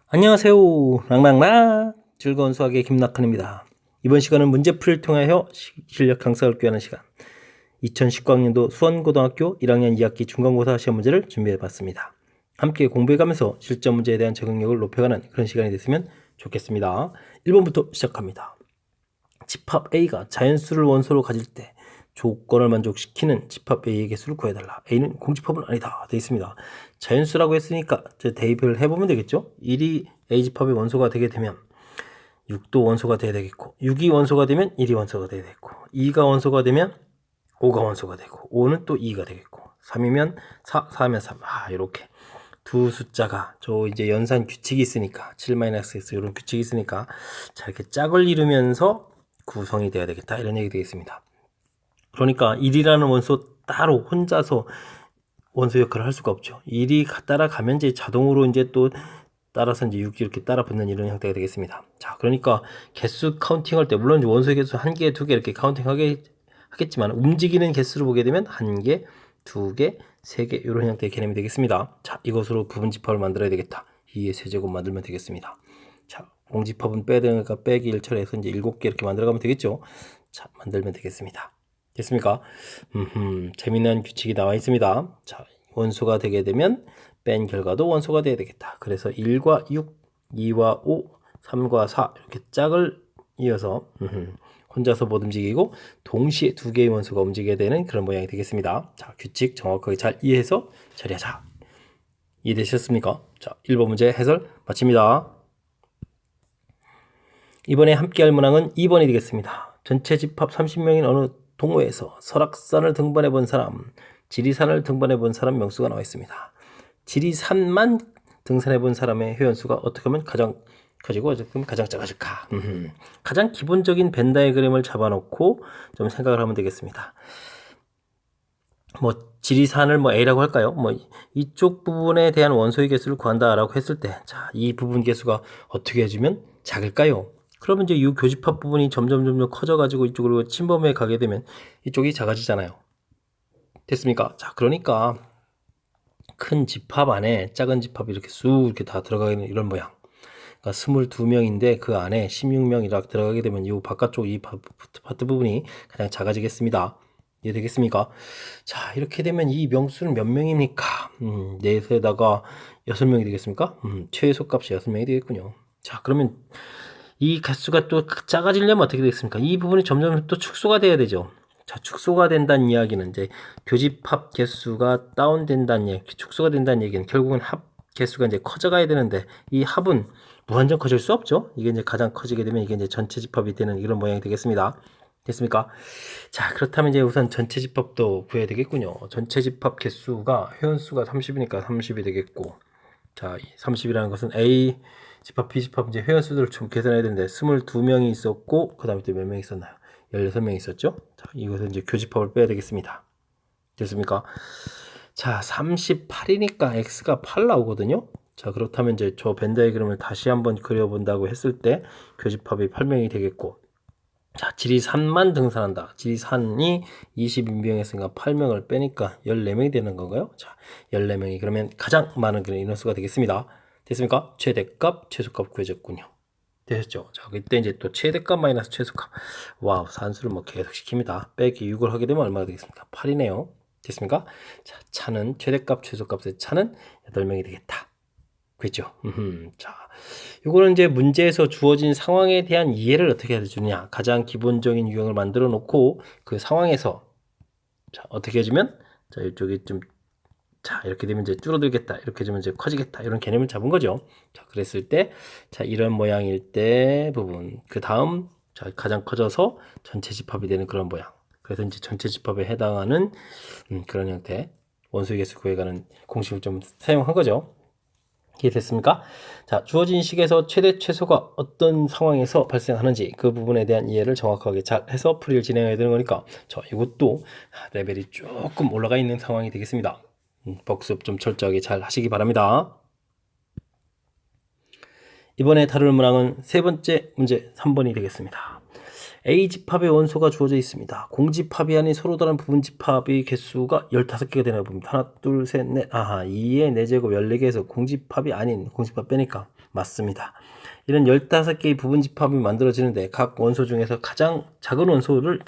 안녕하세요. 랑랑랑 즐거운 수학의 김낙헌입니다. 이번 시간은 문제풀이를 통하여 실력 향상을 꾀하는 시간 2019학년도 수원고등학교 1학년 2학기 중간고사 시험 문제를 준비해봤습니다. 함께 공부해가면서 실전 문제에 대한 적응력을 높여가는 그런 시간이 됐으면 좋겠습니다. 1번부터 시작합니다. 집합 A가 자연수를 원소로 가질 때 조건을 만족시키는 집합 A의 개수를 구해달라. A는 공집합은 아니다. 되어 있습니다. 자연수라고 했으니까 대입을 해보면 되겠죠. 1이 A집합의 원소가 되게 되면 6도 원소가 돼야 되겠고, 6이 원소가 되면 1이 원소가 돼야 되겠고, 2가 원소가 되면 5가 원소가 되고, 5는 또 2가 되겠고, 3이면 4, 4면 3. 이렇게 두 숫자가 이제 연산 규칙이 있으니까 7-x 이런 규칙이 있으니까 자, 이렇게 짝을 이루면서 구성이 돼야 되겠다, 이런 얘기 되겠습니다. 그러니까 1이라는 원소 따로 혼자서 원소 역할을 할 수가 없죠. 1이 따라가면 이제 자동으로 이제 또 따라서 이제 6이 이렇게 따라 붙는 이런 형태가 되겠습니다. 자, 그러니까 개수 카운팅할 때 물론 원소의 개수 1개, 2개 이렇게 하겠지만 움직이는 개수를 보게 되면 1개, 2개, 3개 이런 형태의 개념이 되겠습니다. 자, 이것으로 부분집합을 만들어야 되겠다. 2의 세제곱 만들면 되겠습니다. 자, 공집합은 빼드니까 빼기 1처리해서 이제 7개 이렇게 만들어가면 되겠죠. 자, 만들면 되겠습니다. 됐습니까? 재미난 규칙이 나와 있습니다. 자, 원소가 되게 되면 뺀 결과도 원소가 돼야 되겠다. 그래서 1과 6, 2와 5, 3과 4 이렇게 짝을 이어서 혼자서 못 움직이고 동시에 두 개의 원소가 움직여야 되는 그런 모양이 되겠습니다. 자, 규칙 정확하게 잘 이해해서 처리하자. 이해되셨습니까? 자, 1번 문제 해설 마칩니다. 이번에 함께할 문항은 2번이 되겠습니다. 전체 집합 30명인 어느 동호회에서 설악산을 등반해 본 사람, 지리산을 등반해 본 사람 명수가 나와 있습니다. 지리산만 등산해 본 사람의 회원수가 어떻게 하면 가장 커지고 가장 작아질까? 가장 기본적인 벤 다이그램을 잡아놓고 좀 생각을 하면 되겠습니다. 지리산을 A라고 할까요? 이쪽 부분에 대한 원소의 개수를 구한다라고 했을 때, 자, 이 부분 개수가 어떻게 해주면 작을까요? 그러면 이제 이 교집합 부분이 점점 커져가지고 이쪽으로 침범해 가게 되면 이쪽이 작아지잖아요. 됐습니까? 자, 그러니까 큰 집합 안에 작은 집합이 이렇게 쑥 이렇게 다 들어가는 이런 모양. 그러니까 22명인데 그 안에 16명이라 들어가게 되면 이 바깥쪽 이 파트 부분이 가장 작아지겠습니다. 이해되겠습니까? 자, 이렇게 되면 이 명수는 몇 명입니까? 4에다가 6명이 되겠습니까? 최소값이 6명이 되겠군요. 자, 그러면 이 개수가 또 작아지려면 어떻게 되겠습니까? 이 부분이 점점 또 축소가 돼야 되죠. 자, 축소가 된다는 이야기는 이제 교집합 개수가 다운된다는 얘기, 축소가 된다는 얘기는 결국은 합 개수가 이제 커져가야 되는데 이 합은 무한정 커질 수 없죠. 이게 이제 가장 커지게 되면 이게 이제 전체 집합이 되는 이런 모양이 되겠습니다. 됐습니까? 자, 그렇다면 이제 우선 전체 집합도 구해야 되겠군요. 전체 집합 개수가 회원수가 30이니까 30이 되겠고, 자, 30이라는 것은 A 집합, B 집합 이제 회원수들을 좀 계산해야 되는데 22명이 있었고 그 다음에 또 몇 명 있었나요? 16명 있었죠? 자, 이것은 이제 교집합을 빼야 되겠습니다. 됐습니까? 자, 38이니까 x가 8 나오거든요. 자, 그렇다면 이제 저 벤 다이그램을 다시 한번 그려본다고 했을 때 교집합이 8명이 되겠고, 자, 지리산만 등산한다. 지리산이 20인명했으니까 8명을 빼니까 14명이 되는 건가요? 자, 14명이 그러면 가장 많은 그런 인원수가 되겠습니다. 됐습니까? 최대값, 최소값 구해졌군요. 되셨죠? 자, 그때 이제 또 최대값 마이너스 최소값. 와우, 산수를 계속 시킵니다. 빼기 6을 하게 되면 얼마가 되겠습니까? 8이네요. 됐습니까? 자, 차는 최대값, 최소값의 차는 8명이 되겠다. 그렇죠? 자, 이거는 이제 문제에서 주어진 상황에 대한 이해를 어떻게 해주느냐. 가장 기본적인 유형을 만들어 놓고 그 상황에서 자, 어떻게 해주면 자, 이쪽이 좀 자, 이렇게 되면 이제 줄어들겠다. 이렇게 되면 이제 커지겠다. 이런 개념을 잡은 거죠. 자, 그랬을 때 자, 이런 모양일 때 부분. 그 다음 자, 가장 커져서 전체 집합이 되는 그런 모양. 그래서 이제 전체 집합에 해당하는 그런 형태 원소의 개수 구해가는 공식을 좀 사용한 거죠. 이해됐습니까? 자, 주어진 식에서 최대 최소가 어떤 상황에서 발생하는지 그 부분에 대한 이해를 정확하게 잘 해서 풀이를 진행해야 되는 거니까 자, 이것도 레벨이 조금 올라가 있는 상황이 되겠습니다. 복습 좀 철저하게 잘 하시기 바랍니다. 이번에 다룰 문항은 세 번째 문제 3번이 되겠습니다. A집합의 원소가 주어져 있습니다. 공집합이 아닌 서로 다른 부분집합의 개수가 15개가 되나 봅니다. 하나, 둘, 셋, 넷. 2의 4제곱 14개에서 공집합이 아닌 공집합 빼니까 맞습니다. 이런 15개의 부분 집합이 만들어지는데 각 원소 중에서 가장 작은 원소를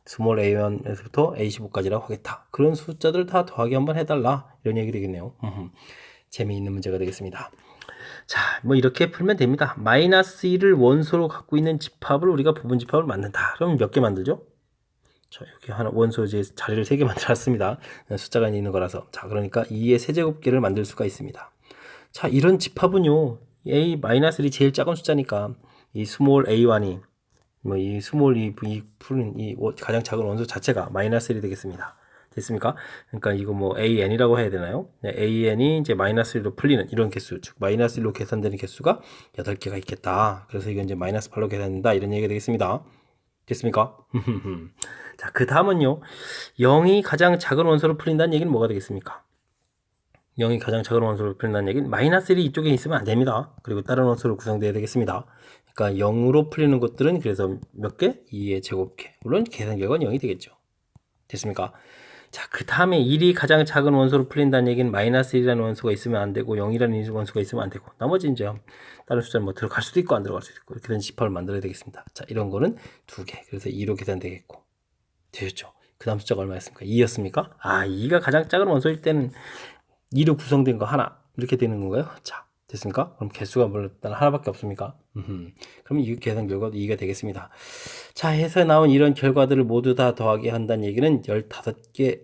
스몰 a1에서부터 a15까지라고 하겠다. 그런 숫자들 다 더하기 한번 해달라. 이런 얘기 되겠네요. 재미있는 문제가 되겠습니다. 자, 뭐 이렇게 풀면 됩니다. 마이너스 1을 원소로 갖고 있는 집합을 우리가 부분 집합을 만든다. 그럼 몇 개 만들죠? 자, 여기 하나 원소 이제 자리를 3개 만들었습니다. 숫자가 있는 거라서. 자, 그러니까 2의 세제곱계를 만들 수가 있습니다. 자, 이런 집합은요. a-1이 제일 작은 숫자니까 이 스몰 a1이 뭐 이 스몰 이 푸는 이 가장 작은 원소 자체가 마이너스 1이 되겠습니다. 됐습니까? 그러니까 이거 뭐 AN이라고 해야 되나요? 네, AN이 이제 마이너스 1로 풀리는 이런 개수, 즉 마이너스 1로 계산되는 개수가 8개가 있겠다. 그래서 이건 이제 마이너스 8로 계산된다. 이런 얘기가 되겠습니다. 됐습니까? 자, 그 다음은요. 0이 가장 작은 원소로 풀린다는 얘기는 뭐가 되겠습니까? 0이 가장 작은 원소로 풀린다는 얘기는 마이너스 1이 이쪽에 있으면 안 됩니다. 그리고 다른 원소로 구성되어야 되겠습니다. 그러니까 0으로 풀리는 것들은 그래서 몇 개? 2의 제곱계. 물론 계산 결과는 0이 되겠죠. 됐습니까? 자, 그 다음에 1이 가장 작은 원소로 풀린다는 얘기는 마이너스 1이라는 원소가 있으면 안 되고 0이라는 원소가 있으면 안 되고 나머지 이제 다른 숫자는 뭐 들어갈 수도 있고 안 들어갈 수도 있고 이렇게 된 집합을 만들어야 되겠습니다. 자, 이런 거는 2개. 그래서 2로 계산되겠고. 되셨죠? 그 다음 숫자가 얼마였습니까? 2였습니까? 아, 2가 가장 작은 원소일 때는 2로 구성된 거 하나 이렇게 되는 건가요? 자, 됐습니까? 그럼 개수가 뭐 일단 하나밖에 없습니까? 그럼 이 계산 결과도 2가 되겠습니다. 자, 해서 나온 이런 결과들을 모두 다 더하게 한다는 얘기는 15개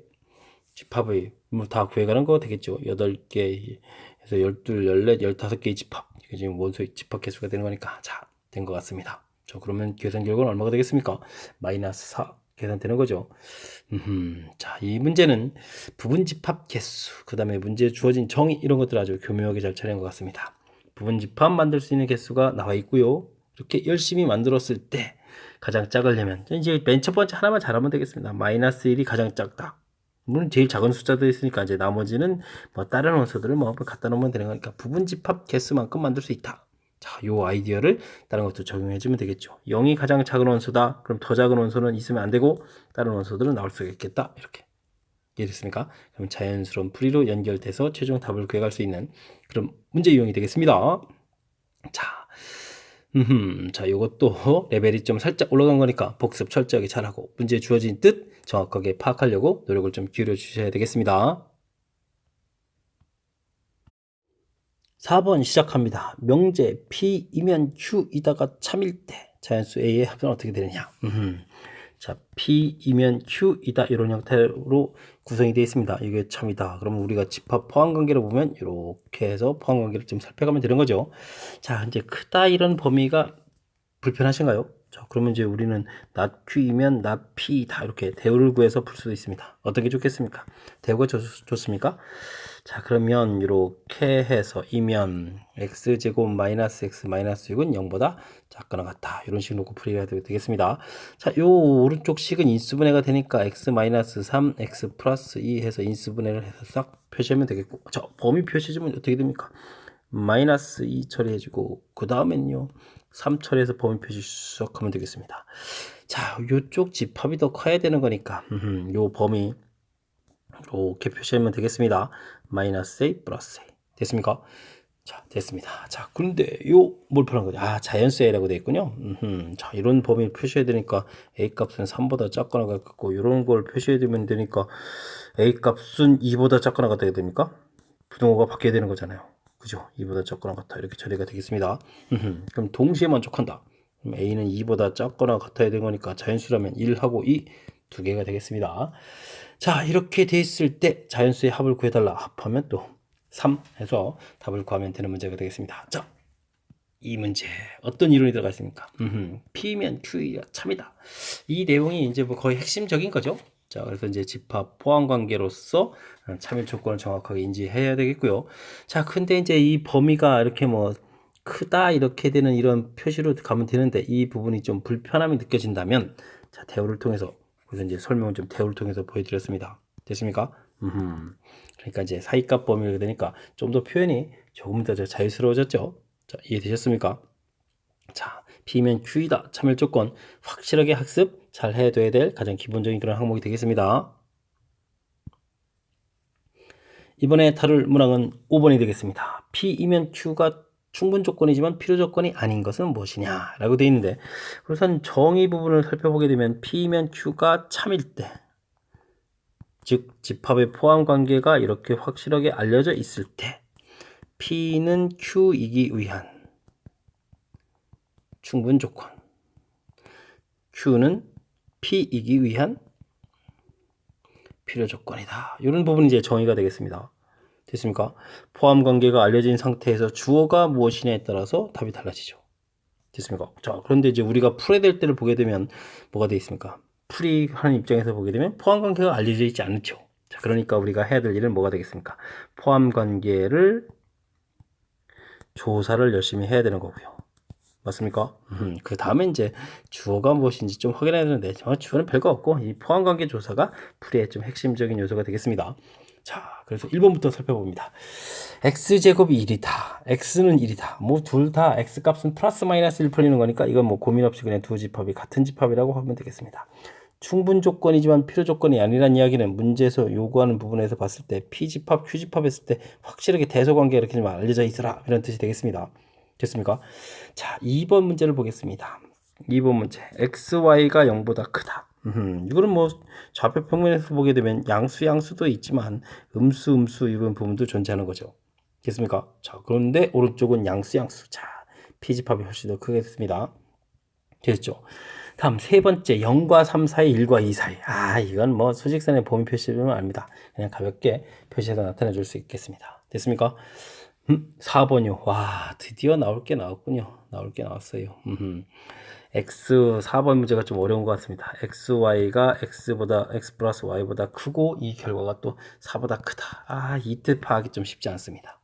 집합의 뭐 다 구해가는 거 되겠죠. 8개 해서 12, 14, 15개의 집합. 이게 지금 원소의 집합 개수가 되는 거니까 자, 된 것 같습니다. 자, 그러면 계산 결과는 얼마가 되겠습니까? 마이너스 4 계산되는 거죠. 자, 이 문제는 부분 집합 개수, 그 다음에 문제에 주어진 정의 이런 것들 아주 교묘하게 잘 처리한 것 같습니다. 부분 집합 만들 수 있는 개수가 나와 있고요. 이렇게 열심히 만들었을 때 가장 작으려면 이제 맨 첫 번째 하나만 잘하면 되겠습니다. 마이너스 1이 가장 작다. 물론 제일 작은 숫자도 있으니까 이제 나머지는 뭐 다른 원소들을 뭐 갖다 놓으면 되는 거니까 부분 집합 개수만큼 만들 수 있다. 자, 요 아이디어를 다른 것도 적용해 주면 되겠죠. 0이 가장 작은 원소다. 그럼 더 작은 원소는 있으면 안 되고 다른 원소들은 나올 수가 있겠다. 이렇게. 이해됐습니까? 그럼 자연스러운 풀이로 연결돼서 최종 답을 구해갈 수 있는 그런 문제 유형이 되겠습니다. 자, 자, 요것도 레벨이 좀 살짝 올라간 거니까 복습 철저하게 잘하고 문제에 주어진 뜻 정확하게 파악하려고 노력을 좀 기울여 주셔야 되겠습니다. 4번 시작합니다. 명제 P이면 Q이다가 참일 때 자연수 A의 합은 어떻게 되느냐. 자, P이면 Q이다 이런 형태로 구성이 되어 있습니다. 이게 참이다. 그러면 우리가 집합 포함관계를 보면 이렇게 해서 포함관계를 좀 살펴가면 되는 거죠. 자, 이제 크다 이런 범위가 불편하신가요? 자, 그러면 이제 우리는 not Q이면 not P다 이렇게 대우를 구해서 풀 수도 있습니다. 어떤 게 좋겠습니까? 대우가 좋습니까? 자, 그러면 이렇게 해서 이면 x제곱 마이너스 x 마이너스 6은 0보다 작거나 같다. 이런 식으로 놓고 풀이가 되겠습니다. 자, 요 오른쪽 식은 인수분해가 되니까 x 마이너스 3, x 플러스 2 해서 인수분해를 해서 싹 표시하면 되겠고, 자, 범위 표시해주면 어떻게 됩니까? 마이너스 2 처리해주고, 그 다음엔요, 3 처리해서 범위 표시 쏙 하면 되겠습니다. 자, 요쪽 집합이 더 커야 되는 거니까, 요 범위, 이렇게 표시하면 되겠습니다. 마이너스 A 플러스 A. 됐습니까? 자, 됐습니다. 자, 그런데 요 뭘 표현한 거죠? 아, 자연수 A라고 되어 있군요. 자, 이런 범위를 표시해야 되니까 A 값은 3보다 작거나 같고 이런 걸 표시해야 되니까 A 값은 2보다 작거나 같아야 됩니까? 부등호가 바뀌어야 되는 거잖아요. 그죠? 2보다 작거나 같아. 이렇게 처리가 되겠습니다. 그럼 동시에 만족한다. 그럼 A는 2보다 작거나 같아야 되는 거니까 자연수라면 1하고 2 두 개가 되겠습니다. 자, 이렇게 돼 있을 때 자연수의 합을 구해달라. 합하면 또 3 해서 답을 구하면 되는 문제가 되겠습니다. 자, 이 문제 어떤 이론이 들어가 있습니까? P면 Q가 참이다. 이 내용이 이제 뭐 거의 핵심적인 거죠. 자, 그래서 이제 집합 포함 관계로서 참일 조건을 정확하게 인지해야 되겠고요. 자, 근데 이제 이 범위가 이렇게 뭐 크다 이렇게 되는 이런 표시로 가면 되는데 이 부분이 좀 불편함이 느껴진다면 자, 대우를 통해서 그래서 이제 설명을 좀 대우를 통해서 보여드렸습니다. 됐습니까? 그러니까 이제 사이값 범위가 되니까 좀 더 표현이 조금 더 자유스러워졌죠. 자, 이해되셨습니까? 자, P면 Q이다. 참여 조건 확실하게 학습 잘 해둬야 될 가장 기본적인 그런 항목이 되겠습니다. 이번에 다룰 문항은 5번이 되겠습니다. P이면 Q가 충분 조건이지만 필요 조건이 아닌 것은 무엇이냐 라고 되어 있는데, 우선 정의 부분을 살펴보게 되면 P이면 Q가 참일 때, 즉 집합의 포함 관계가 이렇게 확실하게 알려져 있을 때 P는 Q이기 위한 충분 조건, Q는 P이기 위한 필요 조건이다. 이런 부분이 이제 정의가 되겠습니다. 됐습니까? 포함 관계가 알려진 상태에서 주어가 무엇이냐에 따라서 답이 달라지죠. 됐습니까? 자, 그런데 이제 우리가 풀어야 될 때를 보게 되면 뭐가 되어 있습니까? 풀이하는 입장에서 보게 되면 포함 관계가 알려져 있지 않죠. 자, 그러니까 우리가 해야 될 일은 뭐가 되겠습니까? 포함 관계를 조사를 열심히 해야 되는 거고요. 맞습니까? 그 다음에 이제 주어가 무엇인지 좀 확인해야 되는데, 주어는 별거 없고 이 포함 관계 조사가 풀이의 좀 핵심적인 요소가 되겠습니다. 자, 그래서 1번부터 살펴봅니다. x제곱이 1이다. x는 1이다. 뭐 둘 다 x값은 플러스 마이너스 1 풀리는 거니까 이건 뭐 고민 없이 그냥 두 집합이 같은 집합이라고 하면 되겠습니다. 충분 조건이지만 필요 조건이 아니란 이야기는 문제에서 요구하는 부분에서 봤을 때 P집합, Q집합 했을 때 확실하게 대소관계가 이렇게 좀 알려져 있어라, 이런 뜻이 되겠습니다. 됐습니까? 자, 2번 문제를 보겠습니다. 2번 문제. xy가 0보다 크다. 이거는 뭐 좌표 평면에서 보게 되면 양수도 있지만 음수 이런 부분도 존재하는 거죠. 됐습니까? 자, 그런데 오른쪽은 양수. 자, P집합이 훨씬 더 크겠습니다. 됐죠? 다음 세 번째, 0과 3 사이, 1과 2 사이. 이건 뭐 수직선의 범위 표시는 아닙니다. 그냥 가볍게 표시해서 나타내 줄 수 있겠습니다. 됐습니까? 4번이요. 와, 드디어 나올 게 나왔군요. 나올 게 나왔어요. X 4번 문제가 좀 어려운 것 같습니다. XY가 X 플러스 Y보다 크고 이 결과가 또 4보다 크다. 이 뜻 파악이 좀 쉽지 않습니다.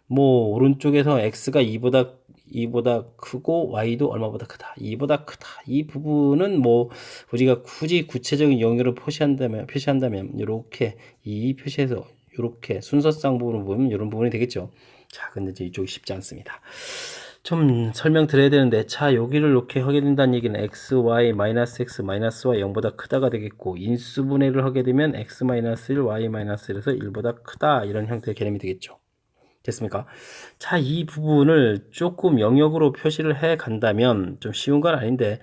뭐 오른쪽에서 X가 2보다 크고 Y도 얼마보다 크다. 2보다 크다. 이 부분은 뭐 우리가 굳이 구체적인 영역으로 표시한다면 이렇게 이 표시해서 이렇게 순서상 부분을 보면 이런 부분이 되겠죠. 자, 근데 이제 이쪽이 쉽지 않습니다. 좀 설명드려야 되는데, 자, 여기를 이렇게 하게 된다는 얘기는 x, y, 마이너스 x, 마이너스 y 0보다 크다가 되겠고, 인수분해를 하게 되면 x 마이너스 1, y 마이너스 1에서 1보다 크다, 이런 형태의 개념이 되겠죠. 됐습니까? 자, 이 부분을 조금 영역으로 표시를 해 간다면 좀 쉬운 건 아닌데,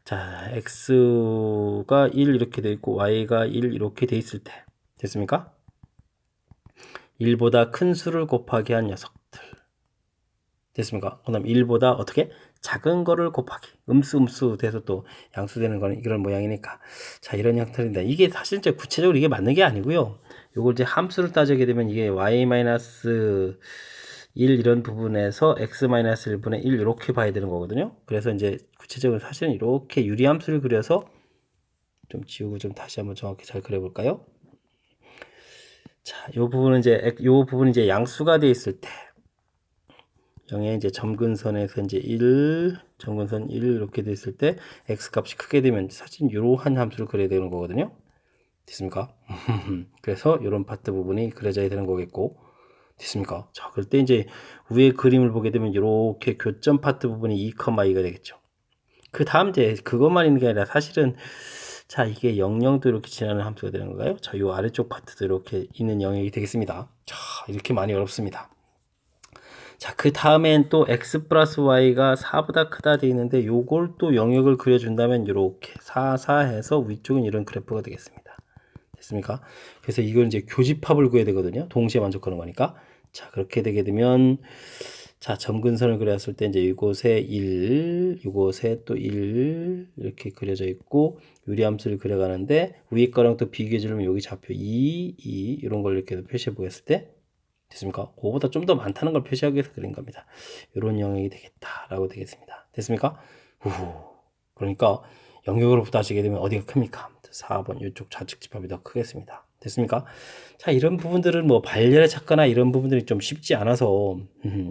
자, x가 1 이렇게 돼 있고 y가 1 이렇게 돼 있을 때, 됐습니까? 1보다 큰 수를 곱하기 한 녀석들. 됐습니까? 그 다음 1보다 어떻게? 작은 거를 곱하기. 음수 돼서 또 양수되는 거는 이런 모양이니까. 자, 이런 형태인데, 이게 사실 이제 구체적으로 이게 맞는 게 아니고요. 요걸 이제 함수를 따지게 되면 이게 y-1 이런 부분에서 x-1분의 1 이렇게 봐야 되는 거거든요. 그래서 이제 구체적으로 사실은 이렇게 유리함수를 그려서 좀 지우고 좀 다시 한번 정확히 잘 그려볼까요? 자, 요 부분은 이제 양수가 되어 있을 때, 0의 이제 점근선에서 이제 1, 점근선 1 이렇게 돼 있을 때 x 값이 크게 되면 사실 이러한 함수를 그려야 되는 거거든요. 됐습니까? 그래서 이런 파트 부분이 그려져야 되는 거겠고, 됐습니까? 자, 그럴 때 이제 위에 그림을 보게 되면 이렇게 교점 파트 부분이 2,2가 되겠죠. 그 다음 이제 그것만 있는 게 아니라 사실은, 자, 이게 00도 이렇게 지나는 함수가 되는 건가요? 자, 요 아래쪽 파트도 이렇게 있는 영역이 되겠습니다. 자, 이렇게 많이 어렵습니다. 자, 그 다음엔 또 x 플러스 y가 4보다 크다 되어 있는데, 요걸 또 영역을 그려준다면 이렇게 4 해서 위쪽은 이런 그래프가 되겠습니다. 됐습니까? 그래서 이걸 이제 교집합을 구해야 되거든요. 동시에 만족하는 거니까. 자, 그렇게 되게 되면, 자, 점근선을 그렸을 때 이제 이곳에 1, 이곳에 또 1 이렇게 그려져 있고, 유리함수를 그려가는데 위에 거랑 또 비교해 주려면 여기 좌표 2 이런 걸 이렇게 표시해 보겠을 때, 됐습니까? 그거보다 좀 더 많다는 걸 표시하기 위해서 그린 겁니다. 이런 영역이 되겠다라고 되겠습니다. 됐습니까? 그러니까 영역으로 따지게 되면 어디가 큽니까? 4번 이쪽 좌측 집합이 더 크겠습니다. 됐습니까? 자, 이런 부분들은 뭐 발열에 찾거나 이런 부분들이 좀 쉽지 않아서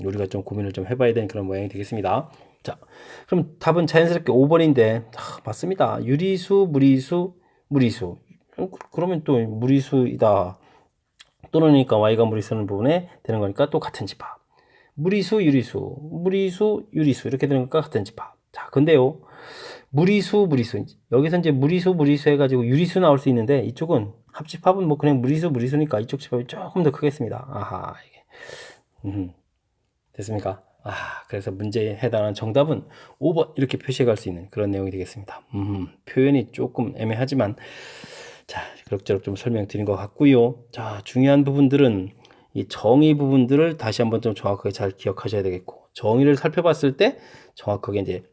우리가 좀 고민을 좀 해봐야 되는 그런 모양이 되겠습니다. 자, 그럼 답은 자연스럽게 5번인데 맞습니다. 유리수, 무리수. 그러면 또 무리수이다. 또는니까 y가 무리수는 부분에 되는 거니까 또 같은 집합. 무리수, 유리수 이렇게 되는 거니까 같은 집합. 자, 근데요. 무리수. 여기서 이제 무리수 해가지고 유리수 나올 수 있는데 이쪽은 합집합은 뭐 그냥 무리수니까 이쪽 집합이 조금 더 크겠습니다. 아하, 이게. 됐습니까? 그래서 문제에 해당하는 정답은 5번 이렇게 표시해 갈 수 있는 그런 내용이 되겠습니다. 표현이 조금 애매하지만 자, 그럭저럭 좀 설명드린 것 같고요. 자, 중요한 부분들은 이 정의 부분들을 다시 한번 좀 정확하게 잘 기억하셔야 되겠고, 정의를 살펴봤을 때 정확하게 이제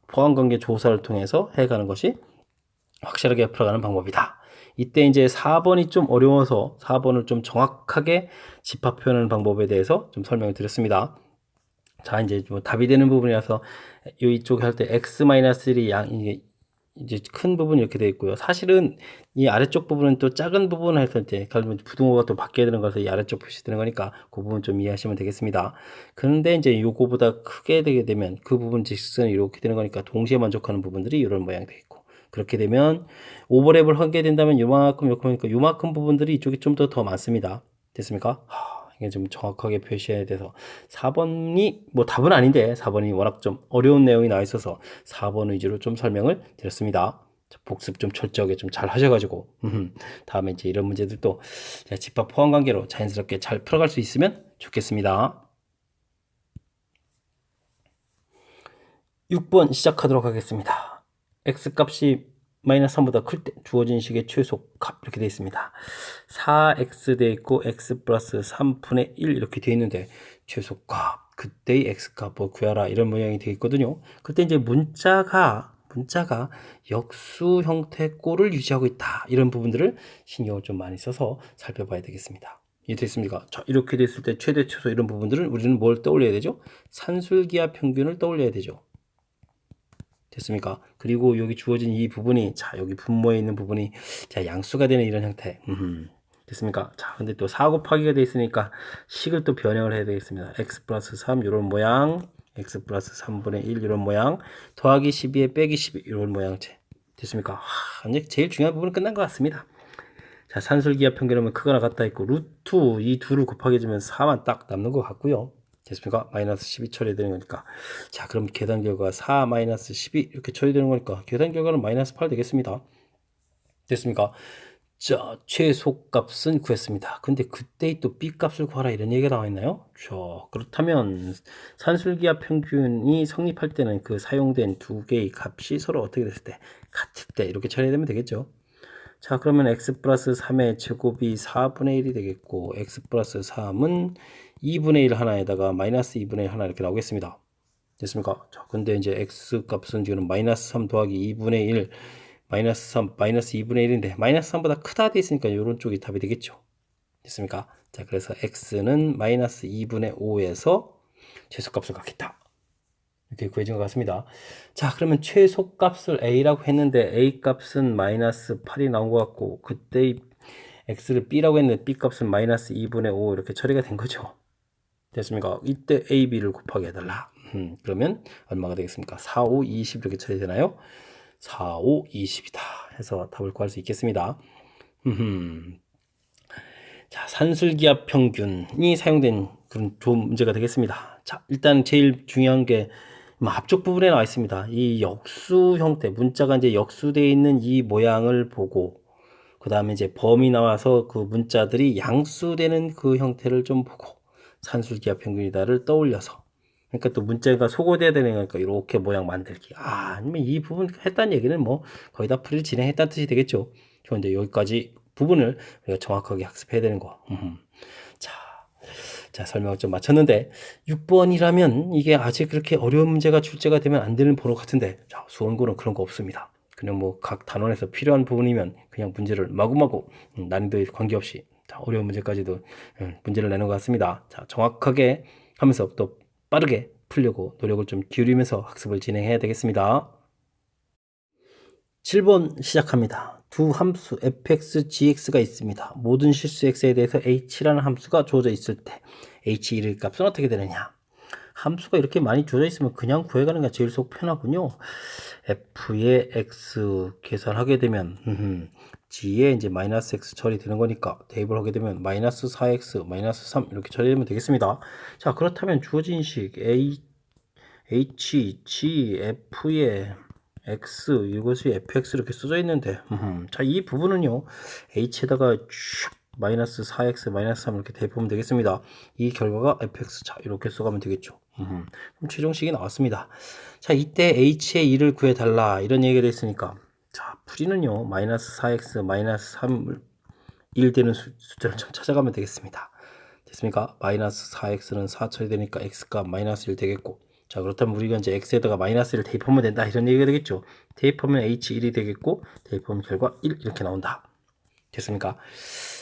포함관계 조사를 통해서 해가는 것이 확실하게 풀어가는 방법이다. 이때 이제 4번이 좀 어려워서 4번을 좀 정확하게 집합 표현하는 방법에 대해서 좀 설명을 드렸습니다. 자, 이제 뭐 답이 되는 부분이라서 이쪽에 할 때 x-1이 이제 큰 부분이 이렇게 되어 있고요. 사실은 이 아래쪽 부분은 또 작은 부분을 했을 때, 그러면 부등호가 또 바뀌어야 되는 거라서 이 아래쪽 표시되는 거니까 그 부분 좀 이해하시면 되겠습니다. 그런데 이제 요거보다 크게 되게 되면 그 부분 직선이 이렇게 되는 거니까 동시에 만족하는 부분들이 이런 모양이 되겠고, 그렇게 되면 오버랩을 하게 된다면 요만큼 부분들이 이쪽이 좀 더 많습니다. 됐습니까? 이게 좀 정확하게 표시해야 돼서 4번이 뭐 답은 아닌데 4번이 워낙 좀 어려운 내용이 나와 있어서 4번 위주로 좀 설명을 드렸습니다. 복습 좀 철저하게 좀 잘 하셔가지고 다음에 이제 이런 문제들도 집합 포함 관계로 자연스럽게 잘 풀어갈 수 있으면 좋겠습니다. 6번 시작하도록 하겠습니다. x값이 마이너스 3보다 클 때 주어진 식의 최소값 이렇게 되어 있습니다. 4x 되어 있고 x 플러스 3분의 1 이렇게 되어 있는데 최소값 그때의 x값 뭐 구하라 이런 모양이 되어 있거든요. 그때 이제 문자가 역수 형태 꼴을 유지하고 있다 이런 부분들을 신경을 좀 많이 써서 살펴봐야 되겠습니다. 이해됐습니까? 자, 이렇게 됐을 때 최대 최소 이런 부분들은 우리는 뭘 떠올려야 되죠? 산술기하 평균을 떠올려야 되죠. 됐습니까? 그리고 여기 주어진 이 부분이 여기 분모에 있는 부분이 양수가 되는 이런 형태. 됐습니까? 자, 근데 또 4 곱하기가 돼 있으니까 식을 또 변형을 해야 되겠습니다. x 플러스 3 이런 모양, x 플러스 3분의 1 이런 모양, 더하기 12에 빼기 12 이런 모양체. 됐습니까? 이제 제일 중요한 부분은 끝난 것 같습니다. 자, 산술기하 평균하면 크거나 같다 있고 루트 이 둘을 곱하기 해주면 4만 딱 남는 것 같고요. 됐습니까? 마이너스 12 처리되는 거니까. 자, 그럼 계산 결과 4 마이너스 12 이렇게 처리되는 거니까 계산 결과는 마이너스 8 되겠습니다. 됐습니까? 자, 최소값은 구했습니다. 근데 그때 또 B값을 구하라 이런 얘기가 나와 있나요? 자, 그렇다면 산술기하 평균이 성립할 때는 그 사용된 두 개의 값이 서로 어떻게 됐을 때 같을 때 이렇게 처리되면 되겠죠. 자, 그러면 x 플러스 3의 제곱이 4분의 1이 되겠고 x 플러스 3은 2분의 1 하나에다가 마이너스 2분의 1 하나 이렇게 나오겠습니다. 됐습니까? 자, 근데 이제 x 값은 지금 마이너스 3 더하기 2분의 1 마이너스 3 마이너스 2분의 1인데 마이너스 3보다 크다 돼 있으니까 이런 쪽이 답이 되겠죠. 됐습니까? 자, 그래서 x는 마이너스 2분의 5에서 최소값을 갖겠다. 이렇게 구해진 것 같습니다. 자, 그러면 최소값을 a라고 했는데 a 값은 마이너스 8이 나온 것 같고 그때 x를 b라고 했는데 b 값은 마이너스 2분의 5 이렇게 처리가 된 거죠. 됐습니까? 이때 a, b를 곱하게 해달라. 그러면 얼마가 되겠습니까? 4, 5, 20 이렇게 처리되나요? 4, 5, 20이다 해서 답을 구할 수 있겠습니다. 자, 산술기하 평균이 사용된 그런 좋은 문제가 되겠습니다. 자, 일단 제일 중요한 게 앞쪽 부분에 나와 있습니다. 이 역수 형태, 문자가 이제 역수되어 있는 이 모양을 보고 그 다음에 이제 범위 나와서 그 문자들이 양수되는 그 형태를 좀 보고 산술기하 평균이다를 떠올려서 그러니까 또 문자가 소거돼야 되는 거니까 이렇게 모양 만들기. 아니면 이 부분 했다는 얘기는 뭐 거의 다 풀이를 진행했다는 뜻이 되겠죠. 그런데 여기까지 부분을 우리가 정확하게 학습해야 되는 거. 자, 설명을 좀 마쳤는데 6번이라면 이게 아직 그렇게 어려운 문제가 출제가 되면 안 되는 번호 같은데 자, 수원고는 그런 거 없습니다. 그냥 뭐 각 단원에서 필요한 부분이면 그냥 문제를 마구마구 난이도에 관계없이 어려운 문제까지도 문제를 내는 것 같습니다. 자, 정확하게 하면서 또 빠르게 풀려고 노력을 좀 기울이면서 학습을 진행해야 되겠습니다. 7번 시작합니다. 두 함수 fx, gx가 있습니다. 모든 실수 x에 대해서 h라는 함수가 주어져 있을 때 h1의 값은 어떻게 되느냐? 함수가 이렇게 많이 주어져 있으면 그냥 구해가는 게 제일 속 편하군요. f의 x 계산하게 되면 g에 이제 마이너스 x 처리되는 거니까 대입을 하게 되면 마이너스 4x, 마이너스 3 이렇게 처리되면 되겠습니다. 자, 그렇다면 주어진 식 h, g, f의 x 이것이 fx 이렇게 써져 있는데 자, 이 부분은요 h에다가 슉 마이너스 4x 마이너스 3 이렇게 대입하면 되겠습니다. 이 결과가 fx 자 이렇게 써가면 되겠죠. 그럼 최종식이 나왔습니다. 자, 이때 h의 2를 구해달라 이런 얘기가 됐으니까 자, 풀이는요 마이너스 4x 마이너스 3을 1 되는 숫자를 좀 찾아가면 되겠습니다. 됐습니까? 마이너스 4x는 4 처리되니까 x가 마이너스 1 되겠고, 자, 그렇다면 우리가 이제 x에다가 마이너스 1을 대입하면 된다 이런 얘기가 되겠죠. 대입하면 h1이 되겠고 대입하면 결과 1 이렇게 나온다. 됐습니까?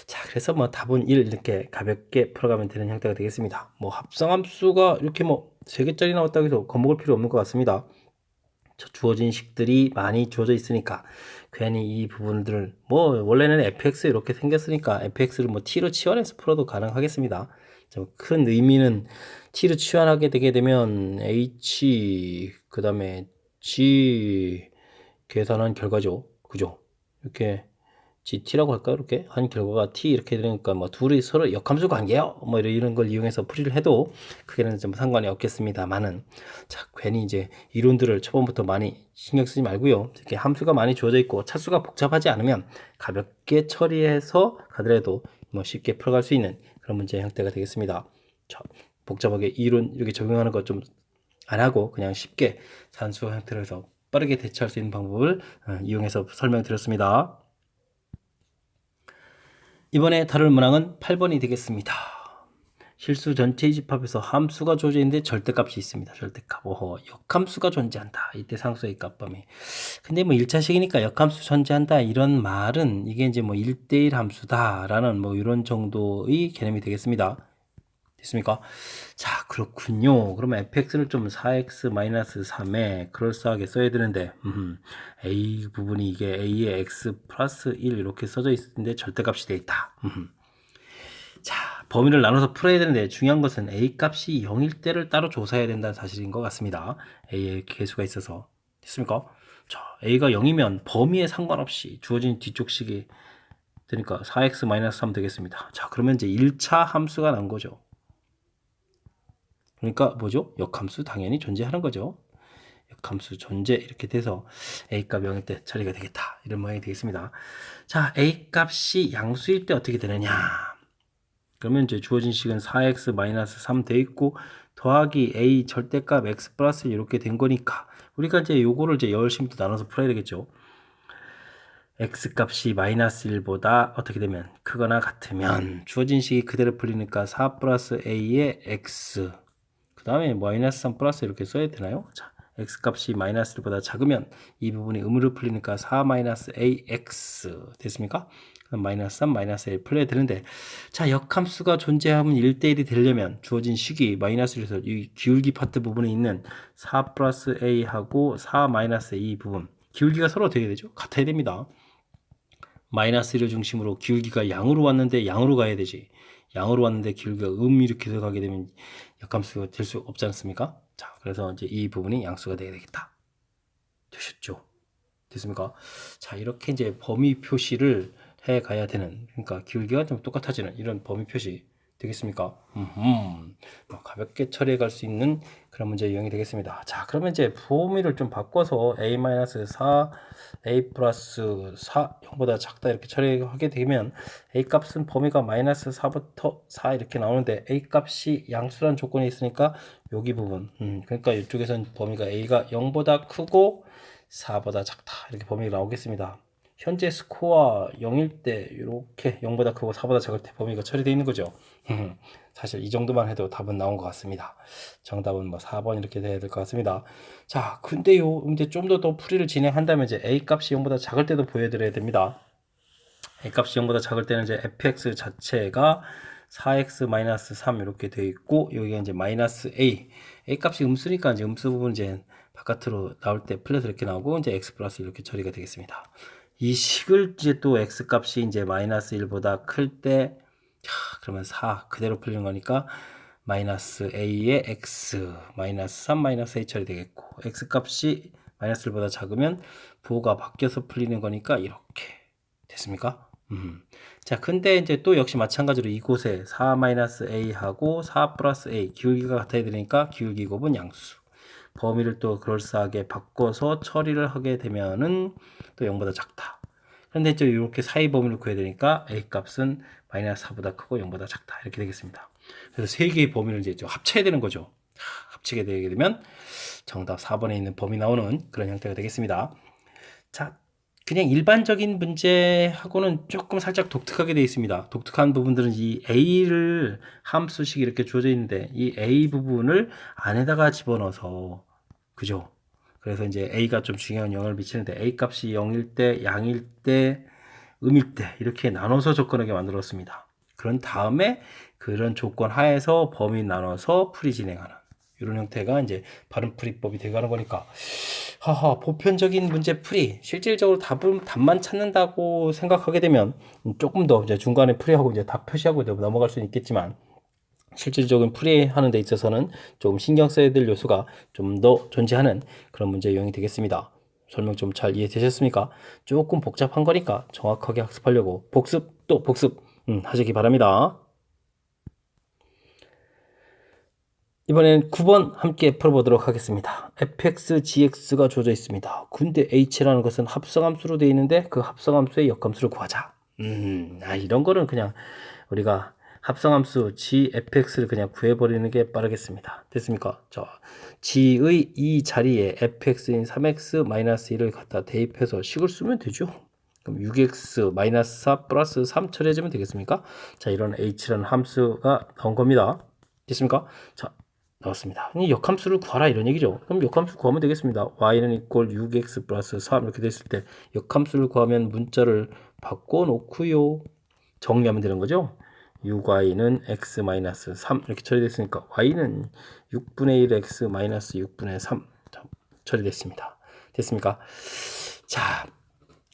자, 그래서 뭐 답은 1 이렇게 가볍게 풀어가면 되는 형태가 되겠습니다. 뭐 합성함수가 이렇게 뭐 3개짜리 나왔다고 해서 겁먹을 필요 없는 것 같습니다. 주어진 식들이 많이 주어져 있으니까 괜히 이 부분들을 뭐 원래는 fx 이렇게 생겼으니까 fx를 뭐 t로 치환해서 풀어도 가능하겠습니다. 큰 의미는 t로 치환하게 되게 되면 h 그 다음에 g 계산한 결과죠. 그죠? 이렇게 GT라고 할까요? 이렇게 한 결과가 T 이렇게 되니까 뭐 둘이 서로 역함수 관계요. 뭐 이런 걸 이용해서 풀이를 해도 크게는 좀 상관이 없겠습니다만은 자, 괜히 이제 이론들을 초반부터 많이 신경 쓰지 말고요. 이렇게 함수가 많이 주어져 있고 차수가 복잡하지 않으면 가볍게 처리해서 가더라도 뭐 쉽게 풀어갈 수 있는 그런 문제 형태가 되겠습니다. 자, 복잡하게 이론 이렇게 적용하는 거 좀 안 하고 그냥 쉽게 산수 형태로 해서 빠르게 대처할 수 있는 방법을 이용해서 설명드렸습니다. 이번에 다룰 문항은 8번이 되겠습니다. 실수 전체의 집합에서 함수가 주어져 있는데 절대값이 있습니다. 절대값. 오호, 역함수가 존재한다. 이때 상수의 값범위. 근데 뭐 1차식이니까 역함수 존재한다. 이런 말은 이게 이제 뭐 1대1 함수다라는 뭐 이런 정도의 개념이 되겠습니다. 됐습니까? 자, 그렇군요. 그러면 fx를 좀 4x-3에 그럴싸하게 써야 되는데 a 부분이 이게 a의 x 플러스 1 이렇게 써져 있는데 절대값이 되어 있다. 자, 범위를 나눠서 풀어야 되는데 중요한 것은 a 값이 0일 때를 따로 조사해야 된다는 사실인 것 같습니다. a의 개수가 있어서. 됐습니까? 자, a가 0이면 범위에 상관없이 주어진 뒤쪽 식이 되니까 4x-3 되겠습니다. 자, 그러면 이제 1차 함수가 난 거죠. 그러니까 뭐죠? 역함수 당연히 존재하는 거죠. 역함수 존재 이렇게 돼서 A값 0일 때 처리가 되겠다. 이런 모양이 되겠습니다. 자, A값이 양수일 때 어떻게 되느냐? 그러면 이제 주어진 식은 4x-3 돼 있고 더하기 A 절대값 x 플러스 이렇게 된 거니까 우리가 이제 요거를 이제 열심히 또 나눠서 풀어야 되겠죠. x값이 마이너스 1보다 어떻게 되면 크거나 같으면 주어진 식이 그대로 풀리니까 4 플러스 a의 x 그 다음에 마이너스 3 플러스 이렇게 써야 되나요? 자, x값이 마이너스 1보다 작으면 이 부분이 음으로 풀리니까 4 마이너스 ax 됐습니까? 그럼 마이너스 3 마이너스 1 풀려야 되는데 자, 역함수가 존재하면 1대1이 되려면 주어진 식이 마이너스 1에서 이 기울기 파트 부분에 있는 4 플러스 a하고 4 마이너스 a 부분 기울기가 서로 되게 되죠? 같아야 됩니다. 마이너스 1을 중심으로 기울기가 양으로 왔는데 양으로 가야 되지. 양으로 왔는데 기울기가 이렇게 들어가게 되면 역함수가 될 수 없지 않습니까? 자, 그래서 이제 이 부분이 양수가 되어야 되겠다. 되셨죠? 됐습니까? 자, 이렇게 이제 범위 표시를 해 가야 되는, 그러니까 기울기가 좀 똑같아지는 이런 범위 표시 되겠습니까? 뭐 가볍게 처리해 갈 수 있는 그런 문제 유형이 되겠습니다. 자, 그러면 이제 범위를 좀 바꿔서 a-4 a 플러스 4 0보다 작다 이렇게 처리하게 되면 a 값은 범위가 마이너스 4부터 4 이렇게 나오는데 a 값이 양수라는 조건이 있으니까 여기 부분 그러니까 이쪽에서는 범위가 a가 0보다 크고 4보다 작다 이렇게 범위가 나오겠습니다. 현재 스코어 0일 때 이렇게 0보다 크고 4보다 작을 때 범위가 처리되어 있는 거죠. 사실 이 정도만 해도 답은 나온 것 같습니다. 정답은 뭐 4번 이렇게 돼야 될 것 같습니다. 자, 근데요, 이제 좀 더 풀이를 진행한다면 이제 a 값이 0보다 작을 때도 보여드려야 됩니다. a 값이 0보다 작을 때는 이제 fx 자체가 4x-3 이렇게 되어 있고 여기가 이제 마이너스 a 값이 음수니까 이제 음수 부분 이제 바깥으로 나올 때 플랫 이렇게 나오고 이제 x 플러스 이렇게 처리가 되겠습니다. 이 식을 이제 또 x 값이 이제 마이너스 1보다 클 때 그러면 4 그대로 풀리는 거니까 마이너스 a의 x 마이너스 3 마이너스 a 처리되겠고 x 값이 마이너스 1보다 작으면 부호가 바뀌어서 풀리는 거니까 이렇게 됐습니까? 자, 근데 이제 또 역시 마찬가지로 이곳에 4 마이너스 a하고 4 플러스 a 기울기가 같아야 되니까 기울기 곱은 양수 범위를 또 그럴싸하게 바꿔서 처리를 하게 되면은 또 0보다 작다. 그런데 이제 이렇게 사이 범위를 구해야 되니까 a 값은 마이너스 4보다 크고 0보다 작다. 이렇게 되겠습니다. 그래서 세 개의 범위를 이제 좀 합쳐야 되는 거죠. 합치게 되게 되면 정답 4번에 있는 범위 나오는 그런 형태가 되겠습니다. 자, 그냥 일반적인 문제하고는 조금 살짝 독특하게 되어 있습니다. 독특한 부분들은 이 a를 함수식 이렇게 주어져 있는데 이 a 부분을 안에다가 집어넣어서 그죠? 그래서 이제 a가 좀 중요한 영향을 미치는데 a 값이 0일 때, 양일 때, 음일 때 이렇게 나눠서 접근하게 만들었습니다. 그런 다음에 그런 조건 하에서 범위 나눠서 풀이 진행하는 이런 형태가 이제 바른풀이법이 되어가는 거니까 하하 보편적인 문제 풀이 실질적으로 답만 찾는다고 생각하게 되면 조금 더 이제 중간에 풀이하고 이제 답 표시하고 넘어갈 수는 있겠지만 실질적인 풀이하는 데 있어서는 조금 신경 써야 될 요소가 좀 더 존재하는 그런 문제 유형이 되겠습니다. 설명 좀 잘 이해되셨습니까? 조금 복잡한 거니까 정확하게 학습하려고 복습 또 복습 하시기 바랍니다. 이번엔 9번 함께 풀어보도록 하겠습니다. fx, gx가 주어져 있습니다. 근데 h라는 것은 합성함수로 되어 있는데 그 합성함수의 역함수를 구하자. 이런 거는 그냥 우리가 합성함수 gfx를 그냥 구해버리는 게 빠르겠습니다. 됐습니까? 자, g의 이 자리에 fx인 3x-1을 갖다 대입해서 식을 쓰면 되죠. 그럼 6x-4 플러스 3 처리해주면 되겠습니까? 자, 이런 h라는 함수가 나온 겁니다. 됐습니까? 자, 나왔습니다. 역함수를 구하라 이런 얘기죠. 그럼 역함수 구하면 되겠습니다. y는 이꼴 6x 플러스 3 이렇게 됐을 때 역함수를 구하면 문자를 바꿔놓고요. 정리하면 되는 거죠. 6y는 x 마이너스 3 이렇게 처리됐으니까 y는 6분의 1 x 마이너스 6분의 3 처리됐습니다. 됐습니까? 자,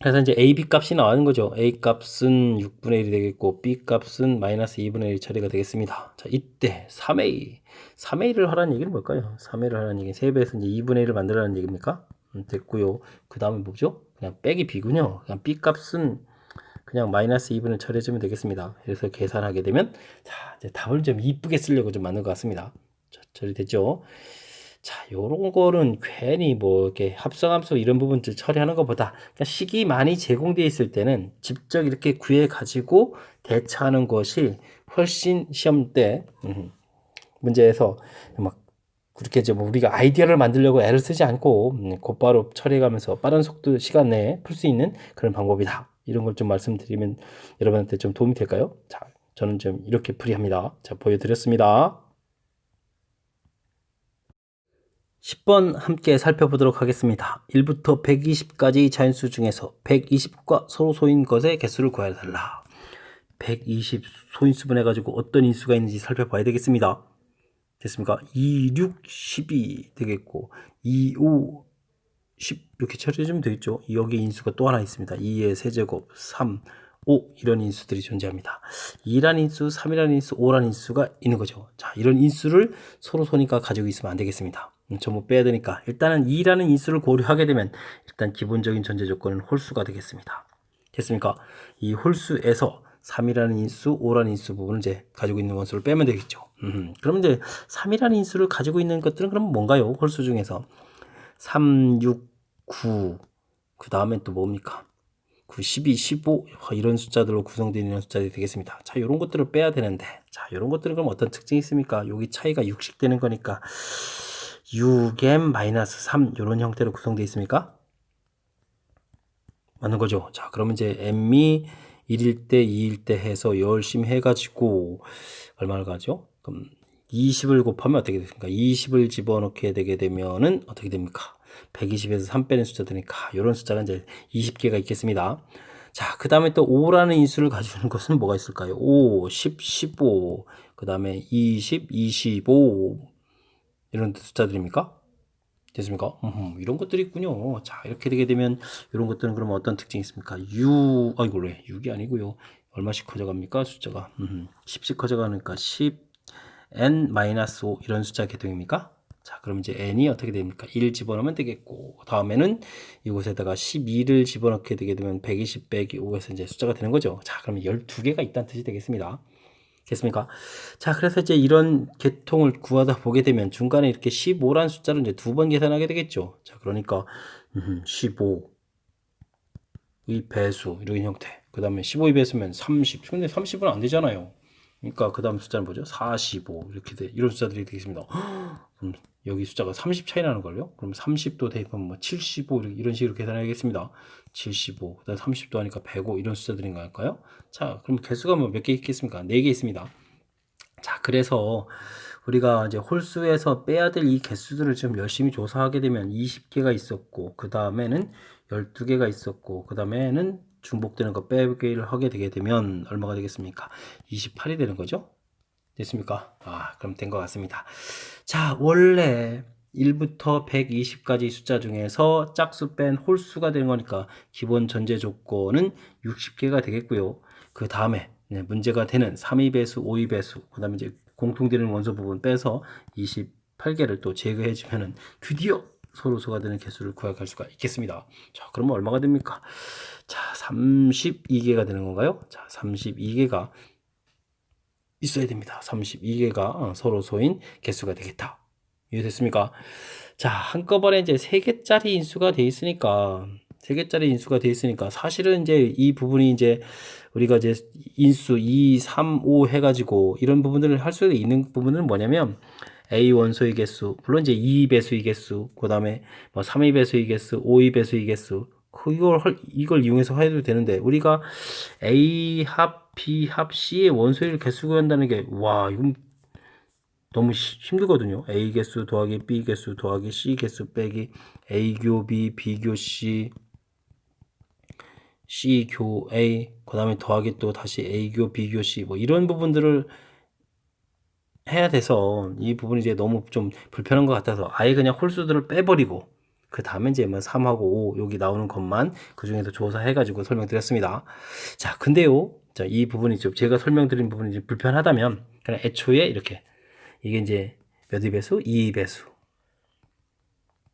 그래서 이제 a, b 값이 나오는 거죠. a 값은 6분의 1이 되겠고 b 값은 마이너스 2분의 1 처리가 되겠습니다. 자, 이때 3a를 하라는 얘기는 뭘까요? 3a를 하라는 얘기는 3배에서 이제 2분의 1을 만들라는 얘기입니까? 됐고요. 그 다음에 뭐죠? 그냥 빼기 b군요. 그냥 b 값은 그냥 마이너스 2분을 처리해주면 되겠습니다. 그래서 계산하게 되면 자, 이제 답을 좀 이쁘게 쓰려고 좀 만든 것 같습니다. 자, 처리됐죠? 자, 요런 거는 괜히 뭐 이렇게 합성함수 이런 부분들 처리하는 것보다 그냥 식이 많이 제공되어 있을 때는 직접 이렇게 구해 가지고 대처하는 것이 훨씬 시험 때 문제에서 막 그렇게 이제 뭐 우리가 아이디어를 만들려고 애를 쓰지 않고 곧바로 처리해가면서 빠른 속도 시간 내에 풀 수 있는 그런 방법이다. 이런 걸 좀 말씀드리면 여러분한테 좀 도움이 될까요? 자, 저는 좀 이렇게 풀이합니다. 자, 보여드렸습니다. 10번 함께 살펴보도록 하겠습니다. 1부터 120까지 자연수 중에서 120과 서로 소인 것의 개수를 구해달라. 120 소인수분 해가지고 어떤 인수가 있는지 살펴봐야 되겠습니다. 됐습니까? 2, 6, 12 되겠고 2, 5, 10 이렇게 처리해주면 되겠죠. 여기 인수가 또 하나 있습니다. 2의 세제곱 3, 5 이런 인수들이 존재합니다. 2란 인수, 3이라는 인수, 5라는 인수가 있는 거죠. 자, 이런 인수를 서로 소니까 가지고 있으면 안 되겠습니다. 전부 빼야 되니까 일단은 2라는 인수를 고려하게 되면 일단 기본적인 전제 조건은 홀수가 되겠습니다. 됐습니까? 이 홀수에서 3이라는 인수, 5라는 인수 부분을 이제 가지고 있는 원수를 빼면 되겠죠. 그러면 이제 3이라는 인수를 가지고 있는 것들은 그럼 뭔가요? 홀수 중에서 3, 6, 9, 그 다음에 또 뭡니까? 9, 12, 15 이런 숫자들로 구성되어 있는 숫자들이 되겠습니다. 자, 이런 것들을 빼야 되는데 자, 이런 것들은 그럼 어떤 특징이 있습니까? 여기 차이가 6씩 되는 거니까 6m-3 이런 형태로 구성되어 있습니까? 맞는 거죠. 자, 그러면 이제 m이 1일 때, 2일 때 해서 열심히 해가지고 얼마를 가죠? 그럼 20을 곱하면 어떻게 됩니까? 20을 집어넣게 되게 되면은 어떻게 됩니까? 120에서 3 빼는 숫자들이니까 이런 숫자가 이제 20개가 있겠습니다. 자, 그 다음에 또 5라는 인수를 가지고 있는 것은 뭐가 있을까요? 5, 10, 15, 그 다음에 20, 25 이런 숫자들입니까? 됐습니까? 이런 것들이 있군요. 자, 이렇게 되게 되면 이런 것들은 그러면 어떤 특징이 있습니까? 6, 아이고, 왜 6이 아니고요. 얼마씩 커져갑니까? 숫자가 10씩 커져가니까 10, n-5 이런 숫자 계통입니까? 자, 그럼 이제 n이 어떻게 됩니까? 1 집어넣으면 되겠고 다음에는 이곳에다가 12를 집어넣게 되게 되면 120 빼기 5에서 이제 숫자가 되는 거죠. 자, 그러면 12개가 있다는 뜻이 되겠습니다. 됐습니까? 자, 그래서 이제 이런 계통을 구하다 보게 되면 중간에 이렇게 15라는 숫자를 이제 두 번 계산하게 되겠죠. 자, 그러니까 15의 배수 이런 형태. 그 다음에 15의 배수면 30. 근데 30은 안 되잖아요. 그러니까 그 다음 숫자는 뭐죠? 45 이렇게 돼. 이런 숫자들이 되겠습니다. 그럼 여기 숫자가 30 차이 나는 걸요? 그럼 30도 대입하면 뭐 75 이런 식으로 계산해야겠습니다. 75, 그다음 30도 하니까 105 이런 숫자들인 걸까요? 자, 그럼 개수가 뭐 몇 개 있겠습니까? 4개 있습니다. 자, 그래서 우리가 이제 홀수에서 빼야 될 이 개수들을 좀 열심히 조사하게 되면 20개가 있었고, 그 다음에는 12개가 있었고, 그 다음에는 중복되는 거 빼기를 하게 되게 되면 얼마가 되겠습니까? 28이 되는 거죠? 됐습니까? 그럼 된 것 같습니다. 자, 원래 1부터 120까지 숫자 중에서 짝수 뺀 홀수가 되는 거니까 기본 전제 조건은 60개가 되겠고요. 그 다음에 문제가 되는 3의 배수, 5의 배수, 그 다음에 이제 공통되는 원소 부분 빼서 28개를 또 제거해 주면은 드디어 소로소가 되는 개수를 구할 수가 있겠습니다. 자, 그러면 얼마가 됩니까? 자, 32개가 되는 건가요? 자, 32개가 있어야 됩니다. 32개가 서로소인 개수가 되겠다. 이해됐습니까? 자, 한꺼번에 이제 3개짜리 인수가 돼 있으니까, 3개짜리 인수가 돼 있으니까, 사실은 이제 이 부분이 이제 우리가 이제 인수 2, 3, 5 해가지고 이런 부분들을 할 수 있는 부분은 뭐냐면, A 원소의 개수, 물론 이제 2 배수의 개수, 그 다음에 뭐 3의 배수의 개수, 5의 배수의 개수, 이걸 이용해서 해도 되는데, 우리가 A 합, B 합, C의 원소의 개수 구한다는 게, 와, 이건 너무 힘들거든요. A 개수 더하기 B 개수 더하기 C 개수 빼기 A 교 B, B 교 C, C 교 A, 그 다음에 더하기 또 다시 A 교 B 교 C, 뭐 이런 부분들을 해야 돼서 이 부분이 이제 너무 좀 불편한 것 같아서 아예 그냥 홀수들을 빼버리고 그 다음에 이제 뭐 3하고 5 여기 나오는 것만 그 중에서 조사해가지고 설명드렸습니다. 자, 근데요. 자, 이 부분이 좀 제가 설명드린 부분이 이제 불편하다면 그냥 애초에 이렇게 이게 이제 몇의 배수? 2의 배수.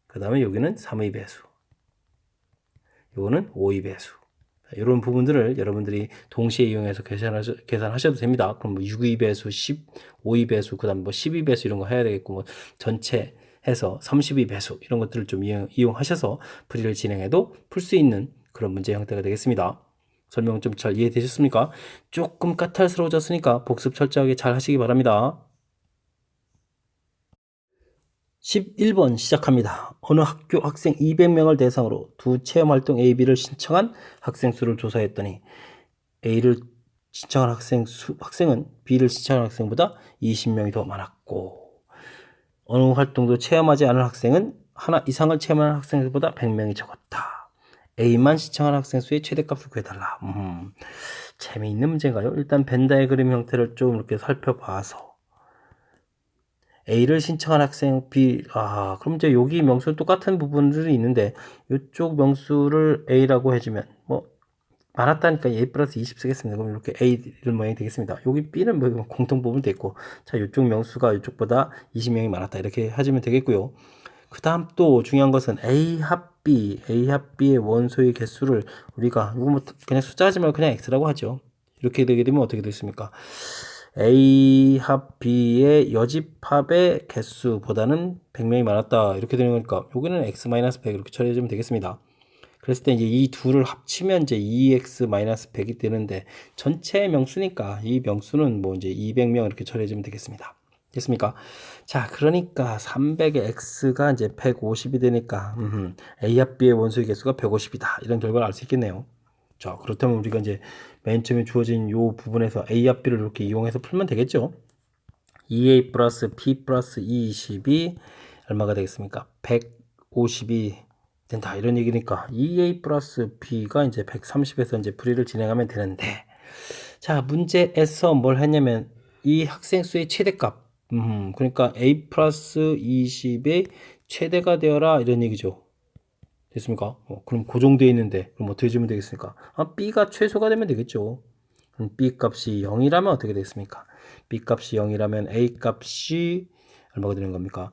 그 다음에 여기는 3의 배수. 요거는 5의 배수. 이런 부분들을 여러분들이 동시에 이용해서 계산하셔도 됩니다. 그럼 뭐 6의 배수, 15의 배수, 그 다음 뭐 12의 배수 이런 거 해야 되겠고, 뭐 전체 해서 30의 배수 이런 것들을 좀 이용하셔서 풀이를 진행해도 풀 수 있는 그런 문제 형태가 되겠습니다. 설명 좀 잘 이해되셨습니까? 조금 까탈스러워졌으니까 복습 철저하게 잘 하시기 바랍니다. 11번 시작합니다. 어느 학교 학생 200명을 대상으로 두 체험활동 A, B를 신청한 학생 수를 조사했더니 A를 신청한 학생은 B를 신청한 학생보다 20명이 더 많았고 어느 활동도 체험하지 않은 학생은 하나 이상을 체험한 학생보다 100명이 적었다. A만 신청한 학생 수의 최대값을 구해달라. 재미있는 문제인가요? 일단 벤 다이어그램 형태를 좀 이렇게 살펴봐서 A를 신청한 학생 B, 그럼 이제 여기 명수는 똑같은 부분들이 있는데, 이쪽 명수를 A라고 해주면, 뭐, 많았다니까 A 플러스 20 쓰겠습니다. 그럼 이렇게 A 이런 모양이 되겠습니다. 여기 B는 뭐 공통 부분도 있고, 자, 이쪽 명수가 이쪽보다 20명이 많았다. 이렇게 해주면 되겠고요. 그 다음 또 중요한 것은 A 합 B의 원소의 개수를 우리가, 이거 뭐 그냥 숫자 하지 말고 그냥 X라고 하죠. 이렇게 되게 되면 어떻게 됐습니까? A 합 B의 여집합의 개수보다는 100명이 많았다. 이렇게 되는 거니까 여기는 X-100 이렇게 처리해주면 되겠습니다. 그랬을 때 이제 이 둘을 합치면 이제 2X-100이 되는데 전체 명수니까 이 명수는 뭐 이제 200명 이렇게 처리해주면 되겠습니다. 됐습니까? 자, 그러니까 300의 X가 이제 150이 되니까 A 합 B의 원소의 개수가 150이다. 이런 결과를 알 수 있겠네요. 자, 그렇다면 우리가 이제 맨 처음에 주어진 요 부분에서 A 합 B를 이렇게 이용해서 풀면 되겠죠? 2A 플러스 P 플러스 20이 얼마가 되겠습니까? 150이 된다. 이런 얘기니까 2A 플러스 B가 이제 130에서 이제 풀이를 진행하면 되는데 자, 문제에서 뭘 했냐면 이 학생 수의 최대값 그러니까 A 플러스 20의 최대가 되어라 이런 얘기죠. 됐습니까? 그럼 고정되어 있는데 그럼 어떻게 주면 되겠습니까? B가 최소가 되면 되겠죠. 그럼 B 값이 0이라면 어떻게 되겠습니까? B 값이 0이라면 A 값이 얼마가 되는 겁니까?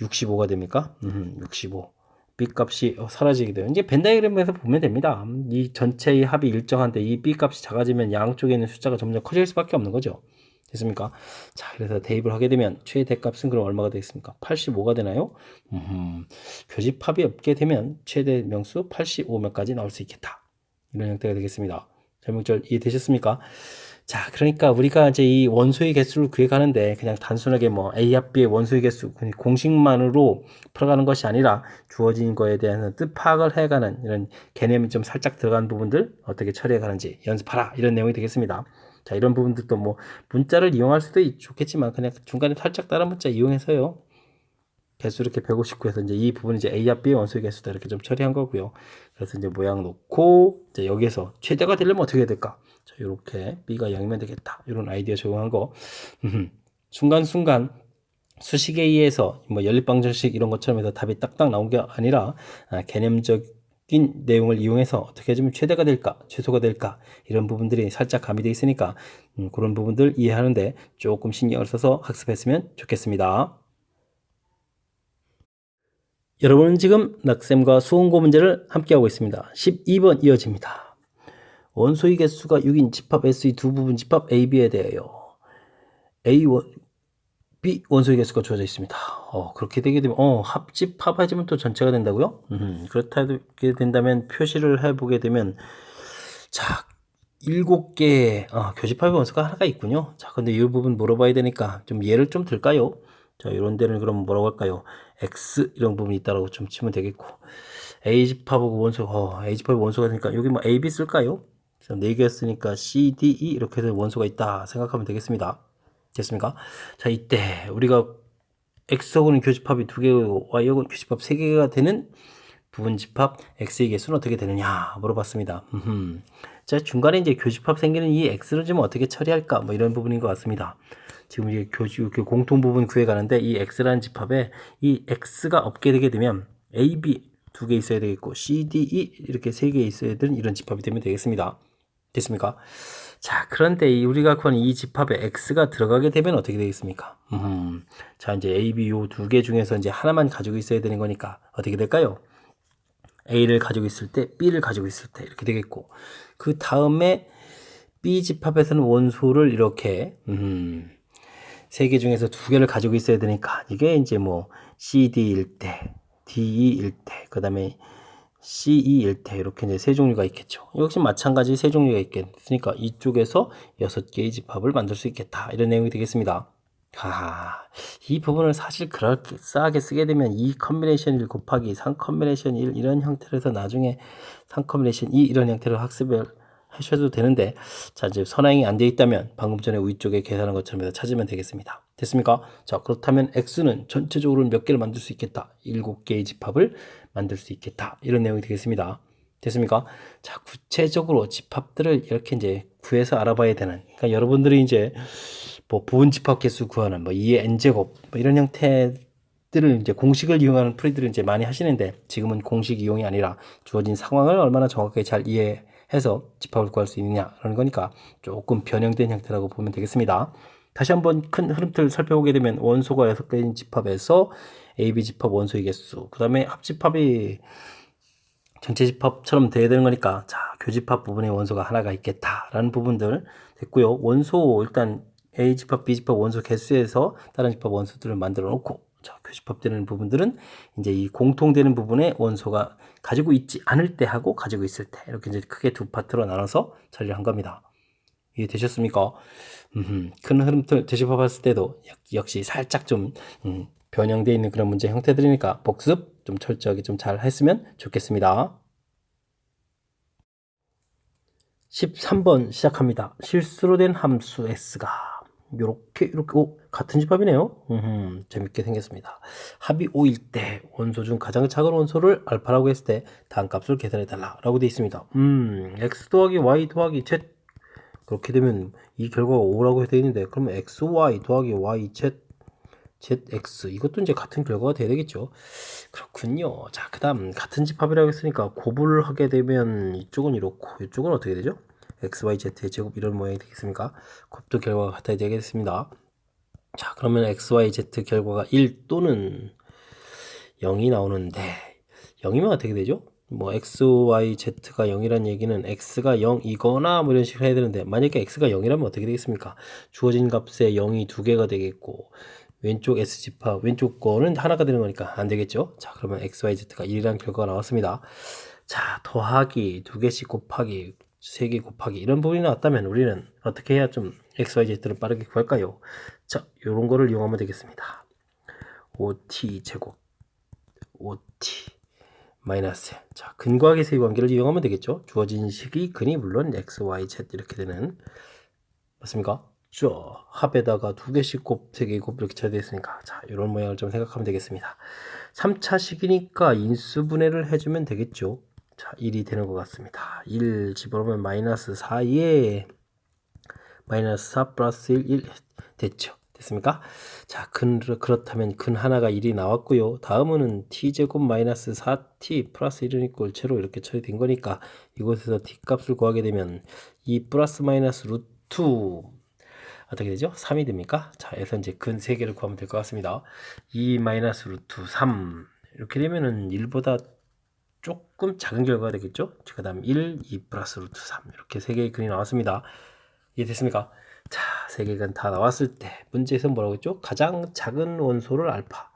65가 됩니까? 65. B 값이 사라지게 돼요. 이제 벤 다이어그램에서 보면 됩니다. 이 전체의 합이 일정한데 이 B 값이 작아지면 양쪽에 있는 숫자가 점점 커질 수밖에 없는 거죠. 됐습니까? 자, 그래서 대입을 하게 되면 최대값은 그럼 얼마가 되겠습니까? 85가 되나요? 교집합이 없게 되면 최대 명수 85명까지 나올 수 있겠다. 이런 형태가 되겠습니다. 설명절 이해되셨습니까? 자, 그러니까 우리가 이제 이 원소의 개수를 구해가는데 그냥 단순하게 뭐 A 합 B의 원소의 개수 공식만으로 풀어가는 것이 아니라 주어진 거에 대한 뜻 파악을 해가는 이런 개념이 좀 살짝 들어간 부분들 어떻게 처리해가는지 연습하라 이런 내용이 되겠습니다. 자, 이런 부분들도 뭐 문자를 이용할 수도 좋겠지만 그냥 중간에 살짝 다른 문자 이용해서요. 개수 이렇게 159에서 이제 이 부분 이제 A 합 B의 원소의 개수다 이렇게 좀 처리한 거고요. 그래서 이제 모양 놓고 이제 여기에서 최대가 되려면 어떻게 해야 될까? 자, 이렇게 B가 0이면 되겠다. 이런 아이디어 적용한 거. 순간순간 수식에 의해서 뭐 연립방정식 이런 것처럼 해서 답이 딱딱 나온 게 아니라 개념적인 내용을 이용해서 어떻게 해주면 최대가 될까, 최소가 될까 이런 부분들이 살짝 가미되어 있으니까 그런 부분들 이해하는데 조금 신경을 써서 학습했으면 좋겠습니다. 여러분은 지금 낙쌤과 수험고 문제를 함께하고 있습니다. 12번 이어집니다. 원소의 개수가 6인 집합 S의 두 부분 집합 A, B에 대하여 A1, B 원소의 개수가 주어져 있습니다. 그렇게 되게 되면 합집합해지면 또 전체가 된다고요? 그렇게 된다면 표시를 해보게 되면 자 7개의 교집합의 원소가 하나가 있군요. 자 근데 이 부분 물어봐야 되니까 좀 예를 좀 들까요? 자 이런 데는 그럼 뭐라고 할까요? X 이런 부분이 있다라고 좀 치면 되겠고 A 집합하고 원소 A 집합의 원소가 되니까 여기 뭐 A, B 쓸까요? 4개 쓰니까 C, D, E 이렇게 해서 원소가 있다 생각하면 되겠습니다. 됐습니까? 자 이때 우리가 X하고는 교집합이 2개고 Y하고는 교집합 3개가 되는 부분집합 X의 개수는 어떻게 되느냐 물어봤습니다. 자 중간에 이제 교집합 생기는 이 X를 좀 어떻게 처리할까 뭐 이런 부분인 것 같습니다. 지금 이제 공통 부분 구해가는데 이 X라는 집합에 이 X가 없게 되게 되면 A, B 2개 있어야 되겠고 C, D, E 이렇게 3개 있어야 되는 이런 집합이 되면 되겠습니다. 됐습니까? 자, 그런데 우리가 구하는 이 집합에 X가 들어가게 되면 어떻게 되겠습니까? 자, 이제 A, B 요 2개 중에서 이제 하나만 가지고 있어야 되는 거니까 어떻게 될까요? A를 가지고 있을 때, B를 가지고 있을 때 이렇게 되겠고 그 다음에 B 집합에서는 원소를 이렇게 3개 중에서 2개를 가지고 있어야 되니까 이게 이제 뭐 CD일 때, DE일 때, 그 다음에 CE일 때 이렇게 이제 세 종류가 있겠죠. 역시 마찬가지 세 종류가 있겠으니까 이쪽에서 6개의 집합을 만들 수 있겠다. 이런 내용이 되겠습니다. 이 부분을 사실 그렇게 싸게 쓰게 되면 2 컨비네이션 1 곱하기 3 컨비네이션 1 이런 형태로 해서 나중에 3 컨비네이션 2 이런 형태로 학습을 하셔도 되는데 자 이제 선행이 안 되어 있다면 방금 전에 위쪽에 계산한 것처럼 해서 찾으면 되겠습니다. 됐습니까? 자 그렇다면 X는 전체적으로 몇 개를 만들 수 있겠다. 7개의 집합을 만들 수 있겠다. 이런 내용이 되겠습니다. 됐습니까? 자 구체적으로 집합들을 이렇게 이제 구해서 알아봐야 되는 그러니까 여러분들이 이제 뭐 부분 집합 개수 구하는 뭐 2의 n제곱 뭐 이런 형태들을 이제 공식을 이용하는 풀이들을 이제 많이 하시는데 지금은 공식 이용이 아니라 주어진 상황을 얼마나 정확하게 잘 이해해서 집합을 구할 수 있느냐라는 거니까 조금 변형된 형태라고 보면 되겠습니다. 다시 한번 큰 흐름틀 살펴보게 되면 원소가 6개인 집합에서 AB 집합 원소의 개수 그 다음에 합집합이 전체 집합처럼 돼야 되는 거니까 자 교집합 부분에 원소가 하나가 있겠다라는 부분들 됐고요. 원소 일단 A 집합, B 집합 원소 개수에서 다른 집합 원소들을 만들어 놓고 자, 교집합되는 부분들은 이제 이 공통되는 부분에 원소가 가지고 있지 않을 때 하고 가지고 있을 때 이렇게 이제 크게 두 파트로 나눠서 처리를 한 겁니다. 이해되셨습니까? 큰 흐름들 되짚어봤을 때도 역시 살짝 좀 변형되어 있는 그런 문제 형태들이니까 복습 좀 철저하게 좀 잘 했으면 좋겠습니다. 13번 시작합니다. 실수로 된 함수 S가 이렇게 같은 집합이네요. 재밌게 생겼습니다. 합이 5일 때 원소 중 가장 작은 원소를 알파라고 했을 때 다음 값을 계산해 달라라고 되어 있습니다. x 더하기 y 더하기 z 그렇게 되면 이 결과가 5라고 되어 있는데 그러면 xy 더하기 yz zx 이것도 이제 같은 결과가 돼야 되겠죠. 그렇군요. 자, 그다음 같은 집합이라고 했으니까 곱을 하게 되면 이쪽은 이렇고 이쪽은 어떻게 되죠? x, y, z의 제곱 이런 모양이 되겠습니까? 곱도 결과가 같아야 되겠습니다. 자, 그러면 x, y, z 결과가 1 또는 0이 나오는데 0이면 어떻게 되죠? 뭐 x, y, z가 0이란 얘기는 x가 0이거나 뭐 이런 식으로 해야 되는데, 만약에 x가 0이라면 어떻게 되겠습니까? 주어진 값에 0이 두 개가 되겠고 왼쪽 s집합 왼쪽 거는 하나가 되는 거니까 안 되겠죠. 자, 그러면 x, y, z가 1이라는 결과가 나왔습니다. 자, 더하기, 두 개씩 곱하기, 세 개 곱하기 이런 부분이 나왔다면 우리는 어떻게 해야 좀 x, y, z를 빠르게 구할까요? 자, 요런 거를 이용하면 되겠습니다. 5t 제곱 5t 마이너스, 자, 근과 계수의 관계를 이용하면 되겠죠. 주어진 식이 근이 물론 x, y, z 이렇게 되는, 맞습니까? 합에다가 두 개씩 곱, 세 개 곱 이렇게 쳐야 되겠으니까, 자, 이런 모양을 좀 생각하면 되겠습니다. 3차식이니까 인수분해를 해주면 되겠죠. 자, 1이 되는 것 같습니다. 1 집어넣으면 마이너스 4에 마이너스 4 플러스 1 됐죠. 됐습니까? 자, 그렇다면 근 하나가 1이 나왔고요. 다음은 t제곱 마이너스 4t 플러스 1은 이꼴 제로 이렇게 처리된 거니까 이곳에서 t 값을 구하게 되면 2 플러스 마이너스 루트 어떻게 되죠? 3이 됩니까? 자, 여기서 이제 근 3개를 구하면 될 것 같습니다. 2 마이너스 루트 3 이렇게 되면은 1보다 조금 작은 결과가 되겠죠? 그 다음 1, 2 플러스 루트 3 이렇게 3개의 근이 나왔습니다. 이해됐습니까? 자, 3개가 다 나왔을 때 문제에서 뭐라고 했죠? 가장 작은 원소를 알파,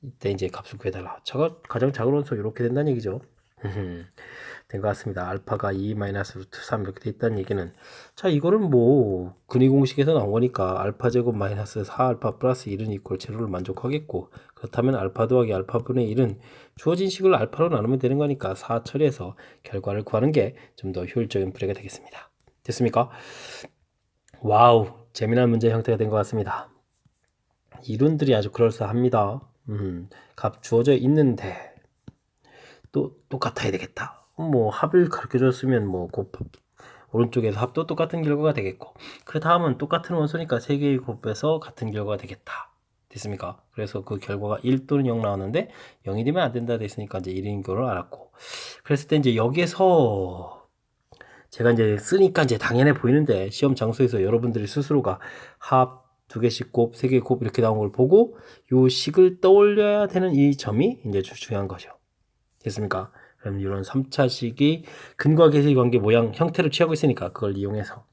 이때 이제 값을 구해달라. 가장 작은 원소 이렇게 된다는 얘기죠. 된 것 같습니다. 알파가 2 마이너스 루트 3 이렇게 돼 있다는 얘기는, 자, 이거는 뭐 근위 공식에서 나온 거니까 알파 제곱 마이너스 4 알파 플러스 1은 이꼴 제로를 만족하겠고, 그렇다면 알파 더하기 알파 분의 1은 주어진 식을 알파로 나누면 되는 거니까 4 처리해서 결과를 구하는 게 좀 더 효율적인 플레이가 되겠습니다. 됐습니까? 와우, 재미난 문제 형태가 된 것 같습니다. 이론들이 아주 그럴싸합니다. 값 주어져 있는데 또 똑같아야 되겠다. 뭐 합을 가르쳐줬으면 뭐 오른쪽에서 합도 똑같은 결과가 되겠고, 그 다음은 똑같은 원소니까 3개의 곱해서 같은 결과가 되겠다. 됐습니까? 그래서 그 결과가 1 또는 0 나왔는데 0이 되면 안 된다 됐으니까 이제 1인 거를 알았고, 그랬을 때 이제 여기에서 제가 이제 쓰니까 이제 당연해 보이는데 시험 장소에서 여러분들이 스스로가 합 2개씩 곱, 3개 곱 이렇게 나온 걸 보고 요 식을 떠올려야 되는 이 점이 이제 중요한 거죠. 됐습니까? 그럼 이런 3차식이 근과 계수의 관계 모양 형태를 취하고 있으니까 그걸 이용해서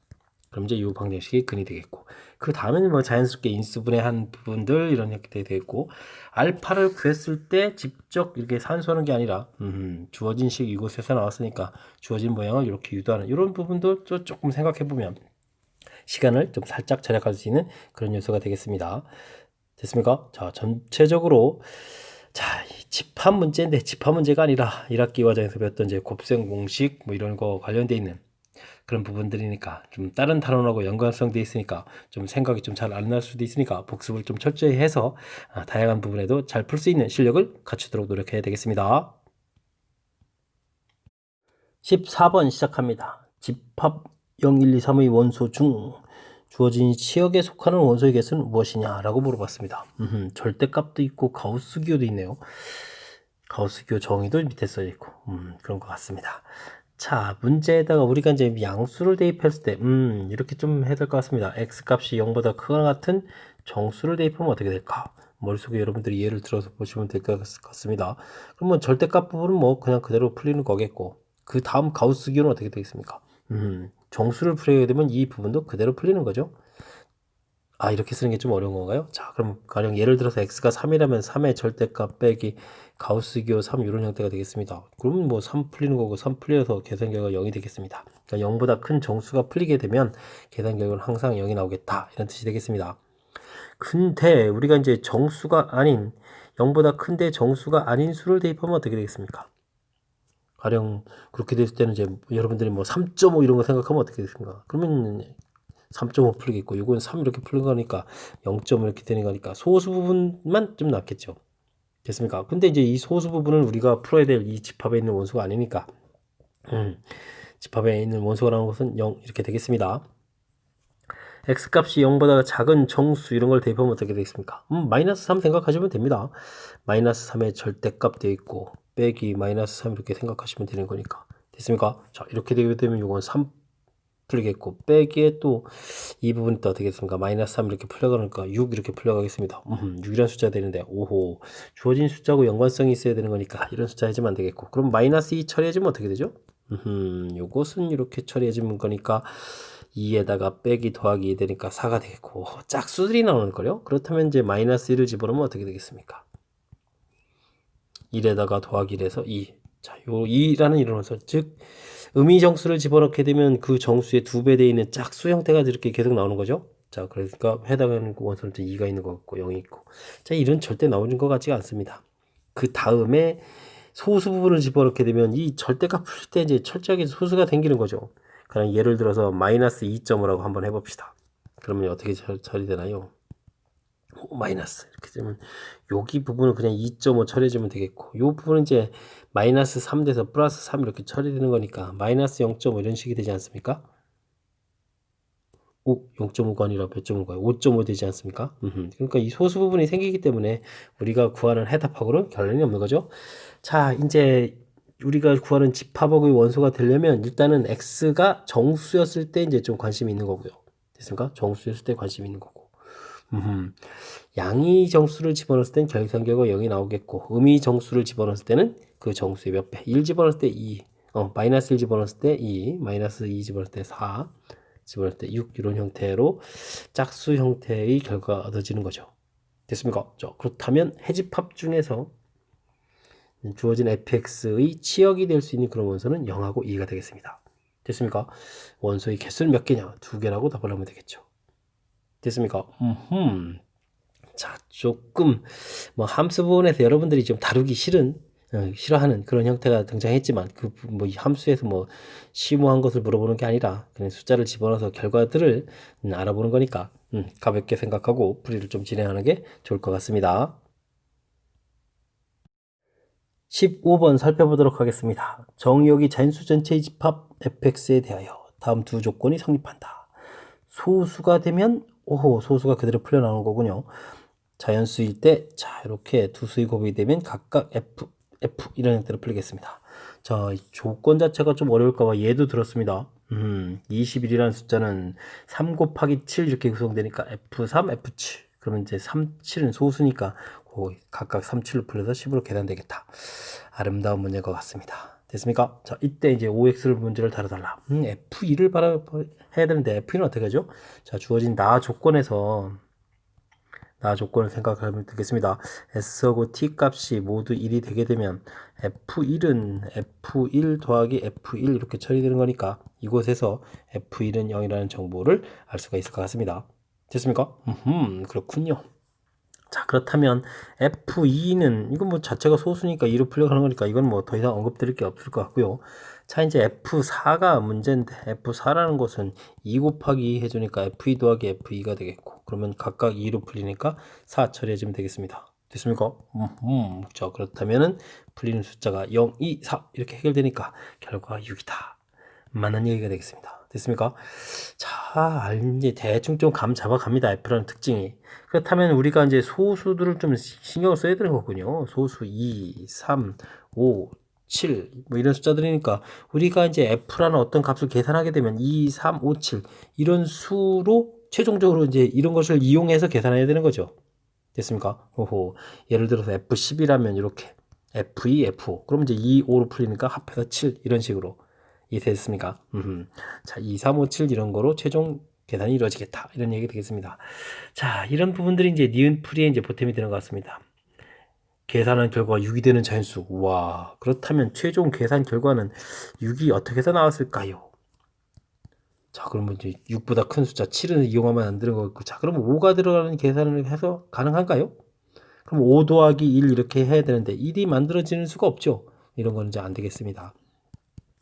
그럼 이제 이 방정식이 근이 되겠고, 그 다음에는 뭐 자연스럽게 인수분해한 부분들 이런 형태 되겠고, 알파를 구했을 때 직접 이렇게 산수하는 게 아니라 주어진 식 이곳에서 나왔으니까 주어진 모양을 이렇게 유도하는 이런 부분도 조금 생각해 보면 시간을 좀 살짝 절약할 수 있는 그런 요소가 되겠습니다. 됐습니까? 자, 전체적으로 자, 집합 문제인데 집합 문제가 아니라 1학기 과정에서 배웠던 이제 곱셈 공식 뭐 이런 거 관련돼 있는 그런 부분들이니까 좀 다른 단원하고 연관성 돼 있으니까 좀 생각이 좀 잘 안 날 수도 있으니까 복습을 좀 철저히 해서 다양한 부분에도 잘 풀 수 있는 실력을 갖추도록 노력해야 되겠습니다. 14번 시작합니다. 집합 0, 1, 2, 3의 원소 중 주어진 치역에 속하는 원소의 개수는 무엇이냐 라고 물어봤습니다. 절대값도 있고 가우스 기호도 있네요. 가우스 기호 정의도 밑에 써 있고 그런 것 같습니다. 자, 문제에다가 우리가 이제 양수를 대입했을 때 이렇게 좀 해야 될 것 같습니다. x값이 0보다 크거나 같은 정수를 대입하면 어떻게 될까? 머릿속에 여러분들이 예를 들어서 보시면 될 것 같습니다. 그러면 절대값 부분은 뭐 그냥 그대로 풀리는 거겠고, 그 다음 가우스 기호는 어떻게 되겠습니까? 정수를 풀게 되면 이 부분도 그대로 풀리는 거죠. 아, 이렇게 쓰는 게 좀 어려운 건가요? 자, 그럼 가령 예를 들어서 x가 3이라면 3의 절대값 빼기 가우스 기호 3 이런 형태가 되겠습니다. 그러면 뭐 3 풀리는 거고 3 풀려서 계산 결과가 0이 되겠습니다. 그러니까 0보다 큰 정수가 풀리게 되면 계산 결과는 항상 0이 나오겠다 이런 뜻이 되겠습니다. 근데 우리가 이제 정수가 아닌 0보다 큰데 정수가 아닌 수를 대입하면 어떻게 되겠습니까? 가령 그렇게 됐을 때는 이제 여러분들이 뭐 3.5 이런 거 생각하면 어떻게 되겠습니까? 그러면 3.5 풀리겠고, 이건 3 이렇게 풀린 거니까 0.5 이렇게 되는 거니까 소수 부분만 좀 낫겠죠. 됐습니까? 근데 이제 이 소수 부분은 우리가 풀어야 될 이 집합에 있는 원소가 아니니까 집합에 있는 원소라는 것은 0 이렇게 되겠습니다. x값이 0보다 작은 정수 이런 걸 대입하면 어떻게 되겠습니까? 마이너스 3 생각하시면 됩니다. 마이너스 3의 절대값 되어 있고 빼기 마이너스 3 이렇게 생각하시면 되는 거니까. 됐습니까? 자, 이렇게 되게 되면 이건 3 풀리겠고, 빼기에 또 이 부분이 또 어떻게 됐습니까? 마이너스 3 이렇게 풀려가니까 6 이렇게 풀려가겠습니다. 6이라는 숫자 되는데, 오호. 주어진 숫자하고 연관성이 있어야 되는 거니까 이런 숫자 해주면 안 되겠고. 그럼 마이너스 2 처리해주면 어떻게 되죠? 요것은 이렇게 처리해주는 거니까 2에다가 빼기 더하기 되니까 4가 되겠고, 짝수들이 나오는 거요. 그렇다면 이제 마이너스 1을 집어넣으면 어떻게 되겠습니까? 1에다가 더하기 1에서 2. 자, 요 2라는 이런 원소, 즉 의미 정수를 집어넣게 되면 그 정수의 2배 되어 있는 짝수 형태가 이렇게 계속 나오는 거죠. 자, 그러니까 해당하는 원소는 2가 있는 것 같고 0이 있고. 자, 이런 절대 나오는 것 같지가 않습니다. 그 다음에 소수 부분을 집어넣게 되면 이 절대값 풀 때 이제 철저하게 소수가 생기는 거죠. 그냥 예를 들어서 마이너스 2.5라고 한번 해봅시다. 그러면 어떻게 처리되나요? 마이너스 이렇게 되면 여기 부분은 그냥 2.5 처리해주면 되겠고, 이 부분은 이제 마이너스 3 돼서 플러스 3 이렇게 처리되는 거니까 마이너스 0.5 이런 식이 되지 않습니까? 0.5가 아니라 몇 점인가요? 5.5 되지 않습니까? 그러니까 이 소수 부분이 생기기 때문에 우리가 구하는 해답하고는 결론이 없는 거죠. 자, 이제 우리가 구하는 집합하고의 원소가 되려면 일단은 x가 정수였을 때 이제 좀 관심이 있는 거고요. 됐습니까? 정수였을 때 관심이 있는 거고. 양의 정수를 집어넣었을 땐 결산결과 0이 나오겠고, 음의 정수를 집어넣었을 때는 그 정수의 몇 배, 1 집어넣었을 때 2, 마이너스 1 집어넣었을 때 2, 마이너스 2 집어넣을 때 4, 집어넣을 때 6, 이런 형태로 짝수 형태의 결과가 얻어지는 거죠. 됐습니까? 그렇다면 해집합 중에서 주어진 fx의 치역이 될 수 있는 그런 원소는 0하고 2가 되겠습니다. 됐습니까? 원소의 개수는 몇 개냐? 2개라고 답을 하면 되겠죠. 됐습니까? 자, 조금 뭐 함수 부분에서 여러분들이 좀 다루기 싫어하는 그런 형태가 등장했지만, 그 뭐 함수에서 뭐 심오한 것을 물어보는 게 아니라 그냥 숫자를 집어넣어서 결과들을 알아보는 거니까 가볍게 생각하고 풀이를 좀 진행하는 게 좋을 것 같습니다. 15번 살펴보도록 하겠습니다. 정의역이 자연수 전체의 집합 fx에 대하여 다음 두 조건이 성립한다. 소수가 되면 소수가 그대로 풀려 나오는 거군요. 자연수일 때, 자, 이렇게 두 수의 곱이 되면 각각 f 이런 형태로 풀리겠습니다. 자, 조건 자체가 좀 어려울까봐 얘도 들었습니다. 21이라는 숫자는 3 곱하기 7 이렇게 구성되니까 f3, f7. 그러면 이제 3, 7은 소수니까 각각 3, 7로 풀려서 10으로 계산되겠다. 아름다운 문제인 것 같습니다. 됐습니까? 자, 이때 이제 OX를 문제를 다뤄달라. F2를 해야 되는데 F2는 어떻게 하죠? 자, 주어진 나 조건에서 조건을 생각하면 되겠습니다. S하고 T 값이 모두 1이 되게 되면 F1은 F1 더하기 F1 이렇게 처리되는 거니까 이곳에서 F1은 0이라는 정보를 알 수가 있을 것 같습니다. 됐습니까? 그렇군요. 자, 그렇다면 F2는 이건 뭐 자체가 소수니까 2로 풀려가는 거니까 이건 뭐 더 이상 언급드릴 게 없을 것 같고요. 자, 이제 F4가 문제인데 F4라는 것은 2 곱하기 2 해주니까 F2 더하기 F2가 되겠고, 그러면 각각 2로 풀리니까 4 처리해주면 되겠습니다. 됐습니까? 자, 그렇다면은 풀리는 숫자가 0, 2, 4 이렇게 해결되니까 결과가 6이다. 맞는 얘기가 되겠습니다. 됐습니까? 자, 이제 대충 좀 감 잡아갑니다. F라는 특징이. 그렇다면 우리가 이제 소수들을 좀 신경을 써야 되는 거군요. 소수 2, 3, 5, 7, 뭐 이런 숫자들이니까 우리가 이제 F라는 어떤 값을 계산하게 되면 2, 3, 5, 7 이런 수로 최종적으로 이제 이런 것을 이용해서 계산해야 되는 거죠. 됐습니까? 예를 들어서 F10이라면 이렇게 F2, F5. 그러면 이제 2, 5로 풀리니까 합해서 7 이런 식으로 이해됐습니까? 자, 2, 3, 5, 7 이런 거로 최종 계산이 이루어지겠다. 이런 얘기 되겠습니다. 자, 이런 부분들이 이제 니은풀이에 이제 보탬이 되는 것 같습니다. 계산한 결과가 6이 되는 자연수. 와, 그렇다면 최종 계산 결과는 6이 어떻게 해서 나왔을까요? 자, 그러면 이제 6보다 큰 숫자 7은 이용하면 안 되는 거고, 자, 그러면 5가 들어가는 계산을 해서 가능한가요? 그럼 5 더하기 1 이렇게 해야 되는데 1이 만들어지는 수가 없죠. 이런 거는 이제 안 되겠습니다.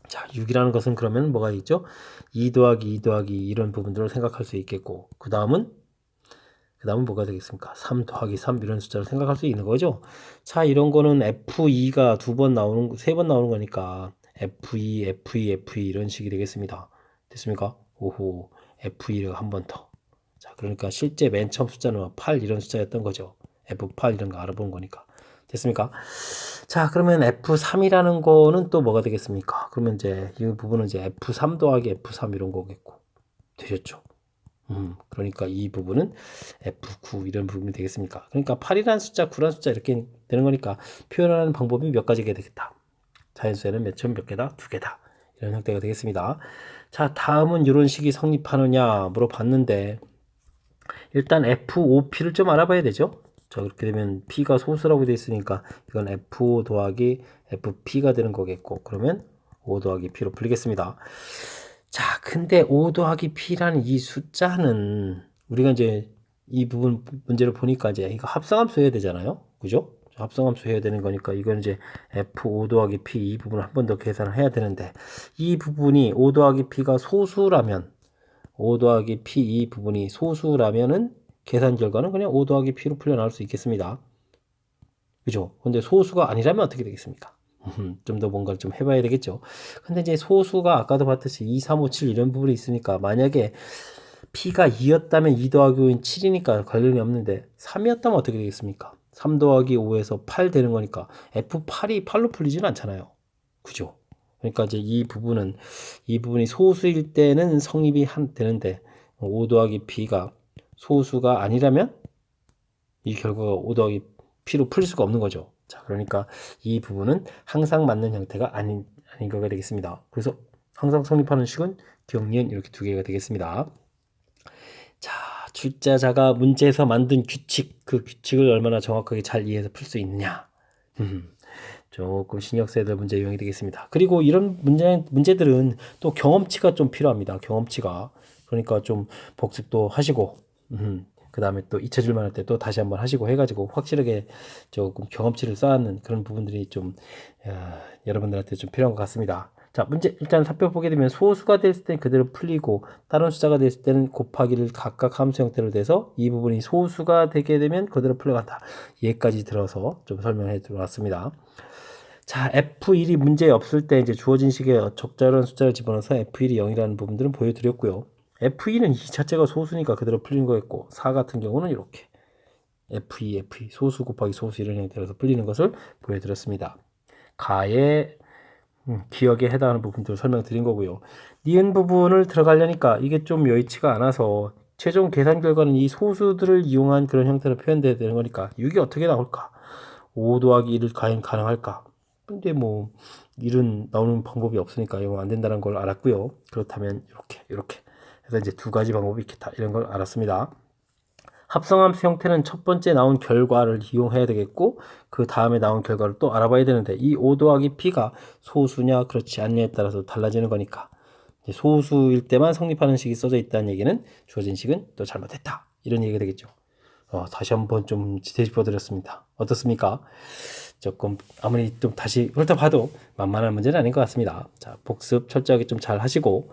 자, 6이라는 것은 그러면 뭐가 있죠? 2 더하기 2 더하기 이런 부분들을 생각할 수 있겠고, 그 다음은 뭐가 되겠습니까? 3 더하기 3 이런 숫자를 생각할 수 있는 거죠. 자, 이런 거는 F2가 3번 나오는 거니까 F2, F2, F2 이런 식이 되겠습니다. 됐습니까? F2가 한 번 더. 자, 그러니까 실제 맨 처음 숫자는 8 이런 숫자였던 거죠. F8 이런 거 알아본 거니까. 됐습니까? 자, 그러면 F3이라는 거는 또 뭐가 되겠습니까? 그러면 이제 이 부분은 이제 F3 더하기 F3 이런 거겠고. 되셨죠? 그러니까 이 부분은 F9 이런 부분이 되겠습니까? 그러니까 8이라는 숫자, 9라는 숫자 이렇게 되는 거니까 표현하는 방법이 몇 가지가 되겠다. 자연수에는 몇 점 몇 개다? 두 개다. 이런 형태가 되겠습니다. 자, 다음은 이런 식이 성립하느냐 물어봤는데 일단 F5P를 좀 알아봐야 되죠. 자, 그렇게 되면 P가 소수라고 되어 있으니까 이건 F5 더하기 FP가 되는 거겠고 그러면 5 더하기 P로 풀리겠습니다. 자, 근데 5 더하기 P라는 이 숫자는 우리가 이제 이 부분 문제를 보니까 이제 이거 합성함수 해야 되잖아요. 그죠? 합성함수 해야 되는 거니까 이건 이제 F5 더하기 P 이 부분을 한 번 더 계산을 해야 되는데 이 부분이 5 더하기 P가 소수라면 5 더하기 P 이 부분이 소수라면은 계산 결과는 그냥 5 더하기 P로 풀려 나올 수 있겠습니다. 그죠? 근데 소수가 아니라면 어떻게 되겠습니까? 좀 더 뭔가를 좀 해봐야 되겠죠. 근데 이제 소수가 아까도 봤듯이 2, 3, 5, 7 이런 부분이 있으니까 만약에 P가 2였다면 2 더하기 5인 7이니까 관련이 없는데 3이었다면 어떻게 되겠습니까? 3 더하기 5에서 8 되는 거니까 F8이 8로 풀리지는 않잖아요. 그죠? 그러니까 이제 이 부분이 소수일 때는 성립이 되는데 5 더하기 P가 소수가 아니라면 이 결과가 5 더하기 P로 풀릴 수가 없는 거죠. 자, 그러니까 이 부분은 항상 맞는 형태가 아닌 거가 되겠습니다. 그래서 항상 성립하는 식은 기억, 니은 이렇게 두 개가 되겠습니다. 자, 출제자가 문제에서 만든 규칙, 그 규칙을 얼마나 정확하게 잘 이해해서 풀 수 있느냐. 조금 신경 써야 될 문제 유형이 되겠습니다. 그리고 이런 문제들은 또 경험치가 좀 필요합니다. 경험치가. 그러니까 좀 복습도 하시고, 그 다음에 또 잊혀질 만할 때 또 다시 한번 하시고 해가지고 확실하게 조금 경험치를 쌓는 그런 부분들이 좀 여러분들한테 좀 필요한 것 같습니다. 자, 문제 일단 살펴보게 되면 소수가 됐을 때 그대로 풀리고 다른 숫자가 됐을 때는 곱하기를 각각 함수 형태로 돼서 이 부분이 소수가 되게 되면 그대로 풀려간다. 얘까지 들어서 좀 설명해 드렸습니다. 자, F1이 문제 없을 때 이제 주어진 식에 적절한 숫자를 집어넣어서 F1이 0이라는 부분들은 보여드렸고요. F2는 이 자체가 소수니까 그대로 풀린 거였고 4 같은 경우는 이렇게 F2, F2 소수 곱하기 소수 이런 형태로서 풀리는 것을 보여드렸습니다. 가의 기억에 해당하는 부분들을 설명드린 거고요. 니은 부분을 들어가려니까 이게 좀 여의치가 않아서 최종 계산 결과는 이 소수들을 이용한 그런 형태로 표현돼야 되는 거니까 6이 어떻게 나올까? 5 더하기 1을 과연 가능할까? 근데 뭐 1은 나오는 방법이 없으니까 이거 안 된다는 걸 알았고요. 그렇다면 이렇게 해서 이제 두 가지 방법이 있겠다 이런 걸 알았습니다. 합성함수 형태는 첫 번째 나온 결과를 이용해야 되겠고 그 다음에 나온 결과를 또 알아봐야 되는데 이 5 더하기 P가 소수냐 그렇지 않냐에 따라서 달라지는 거니까 소수일 때만 성립하는 식이 써져 있다는 얘기는 주어진 식은 또 잘못했다 이런 얘기가 되겠죠. 다시 한번 좀 되짚어 드렸습니다. 어떻습니까? 조금 아무리 좀 다시 훑어봐도 만만한 문제는 아닌 것 같습니다. 자, 복습 철저하게 좀 잘 하시고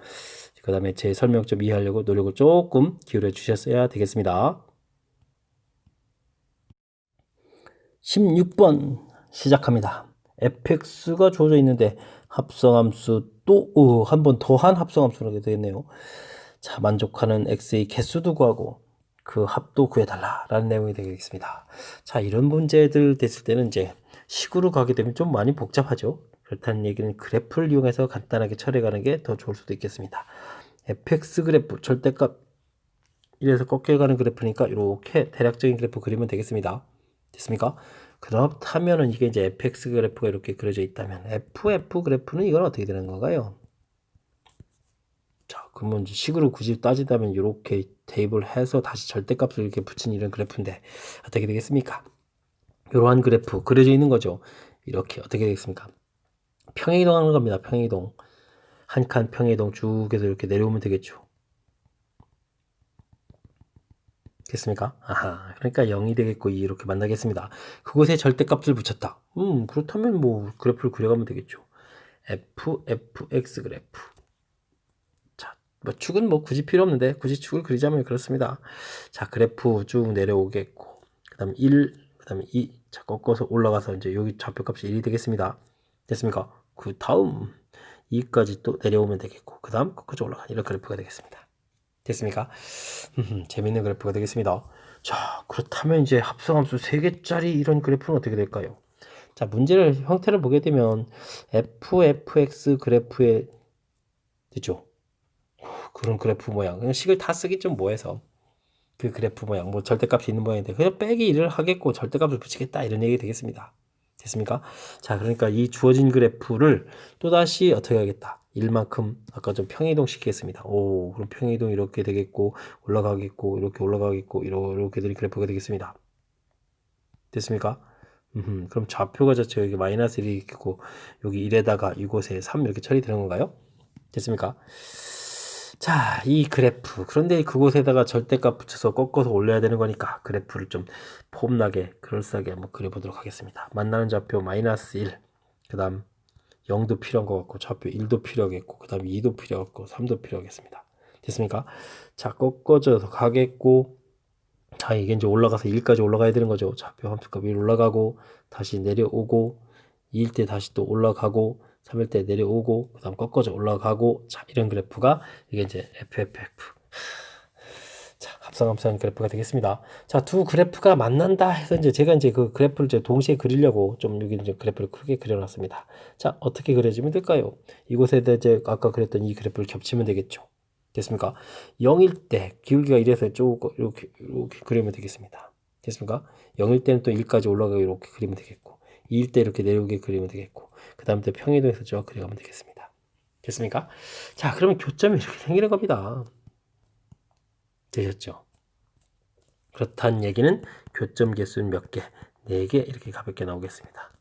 그 다음에 제 설명 좀 이해하려고 노력을 조금 기울여 주셨어야 되겠습니다. 16번 시작합니다. fx가 주어져 있는데 합성함수 또 한 번 더한 합성함수라게 되겠네요. 자, 만족하는 x의 개수도 구하고 그 합도 구해달라 라는 내용이 되겠습니다. 자, 이런 문제들 됐을 때는 이제 식으로 가게 되면 좀 많이 복잡하죠. 그렇다는 얘기는 그래프를 이용해서 간단하게 처리하는 게 더 좋을 수도 있겠습니다. fx 그래프 절대값 1에서 꺾여가는 그래프니까 이렇게 대략적인 그래프 그리면 되겠습니다. 됐습니까? 그렇다면은 이게 이제 fx 그래프가 이렇게 그려져 있다면 ff 그래프는 이건 어떻게 되는 건가요? 자, 그러면 이제 식으로 굳이 따지다면 이렇게 대입을 해서 다시 절대값을 이렇게 붙인 이런 그래프인데 어떻게 되겠습니까? 이러한 그래프 그려져 있는 거죠. 이렇게 어떻게 되겠습니까? 평행이동하는 겁니다. 평행이동. 한 칸 평행이동 쭉 해서 이렇게 내려오면 되겠죠. 됐습니까? 아하, 그러니까 0이 되겠고 2 이렇게 만나겠습니다. 그곳에 절대값을 붙였다. 그렇다면 뭐 그래프를 그려가면 되겠죠. fx 그래프. 자, 뭐 축은 뭐 굳이 필요 없는데 굳이 축을 그리자면 그렇습니다. 자, 그래프 쭉 내려오겠고 그다음 1, 그다음에 2. 자, 꺾어서 올라가서 이제 여기 좌표값이 1이 되겠습니다. 됐습니까? 그 다음 2까지 또 내려오면 되겠고 그 다음 꺾어서 올라가 이런 그래프가 되겠습니다. 됐습니까? 재밌는 그래프가 되겠습니다. 자, 그렇다면 이제 합성함수 3개짜리 이런 그래프는 어떻게 될까요? 자, 문제를 형태를 보게 되면 fx 그래프에 되죠. 그런 그래프 모양. 그냥 식을 다 쓰기 좀 뭐해서 그 그래프 모양, 뭐 절대값이 있는 모양인데 그냥 빼기 1을 하겠고 절대값을 붙이겠다 이런 얘기 되겠습니다. 됐습니까? 자, 그러니까 이 주어진 그래프를 또다시 어떻게 하겠다. 1만큼 아까 좀 평행이동 시키겠습니다. 오, 그럼 평행이동 이렇게 되겠고 올라가겠고 이렇게 올라가겠고 이렇게 된 그래프가 되겠습니다. 됐습니까? 그럼 좌표가 자체가 여기 마이너스 1이 있고 여기 1에다가 이곳에 3 이렇게 처리되는 건가요? 됐습니까? 자, 이 그래프. 그런데 그곳에다가 절대값 붙여서 꺾어서 올려야 되는 거니까 그래프를 좀 폼나게 그럴싸하게 한번 그려보도록 하겠습니다. 만나는 좌표 마이너스 1, 그 다음 0도 필요한 것 같고 좌표 1도 필요하겠고 그 다음 2도 필요하고 3도 필요하겠습니다. 됐습니까? 자, 꺾어져서 가겠고 자, 이게 이제 올라가서 1까지 올라가야 되는 거죠. 좌표 함수값 1 올라가고 다시 내려오고 2일 때 다시 또 올라가고 3일 때 내려오고 그 다음 꺾어져 올라가고 자, 이런 그래프가 이게 이제 FFF 자, 합성함수하는 그래프가 되겠습니다. 자, 두 그래프가 만난다 해서 이제 제가 이제 그 그래프를 이제 동시에 그리려고 좀 여기 이제 그래프를 크게 그려놨습니다. 자, 어떻게 그려지면 될까요? 이곳에다 이제 아까 그랬던 이 그래프를 겹치면 되겠죠. 됐습니까? 0일 때 기울기가 1에서 쭉 이렇게 그리면 되겠습니다. 됐습니까? 0일 때는 또 1까지 올라가게 이렇게 그리면 되겠고 2일 때 이렇게 내려오게 그리면 되겠고 그 다음에 또 평행이동에서 쭉 그려가면 되겠습니다. 됐습니까? 자, 그러면 교점이 이렇게 생기는 겁니다. 되셨죠? 그렇다는 얘기는 교점 개수는 몇 개? 4개 이렇게 가볍게 나오겠습니다.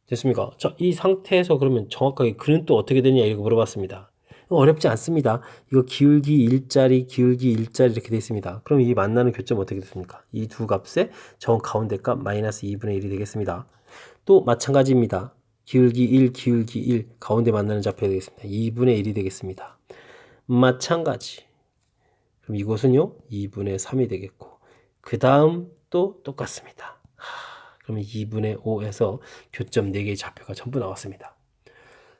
됐습니까? 자, 이 상태에서 그러면 정확하게 그는 또 어떻게 되냐 이렇게 물어봤습니다. 어렵지 않습니다. 이거 기울기 1짜리, 기울기 1짜리 이렇게 되어 있습니다. 그럼 이 만나는 교점 어떻게 됐습니까? 이 두 값의 정 가운데 값 마이너스 2분의 1이 되겠습니다. 또 마찬가지입니다. 기울기 1, 기울기 1 가운데 만나는 좌표가 되겠습니다. 2분의 1이 되겠습니다. 마찬가지. 그럼 이곳은요 2분의 3이 되겠고 그 다음 또 똑같습니다. 그러면 2분의 5에서 교점 4개의 좌표가 전부 나왔습니다.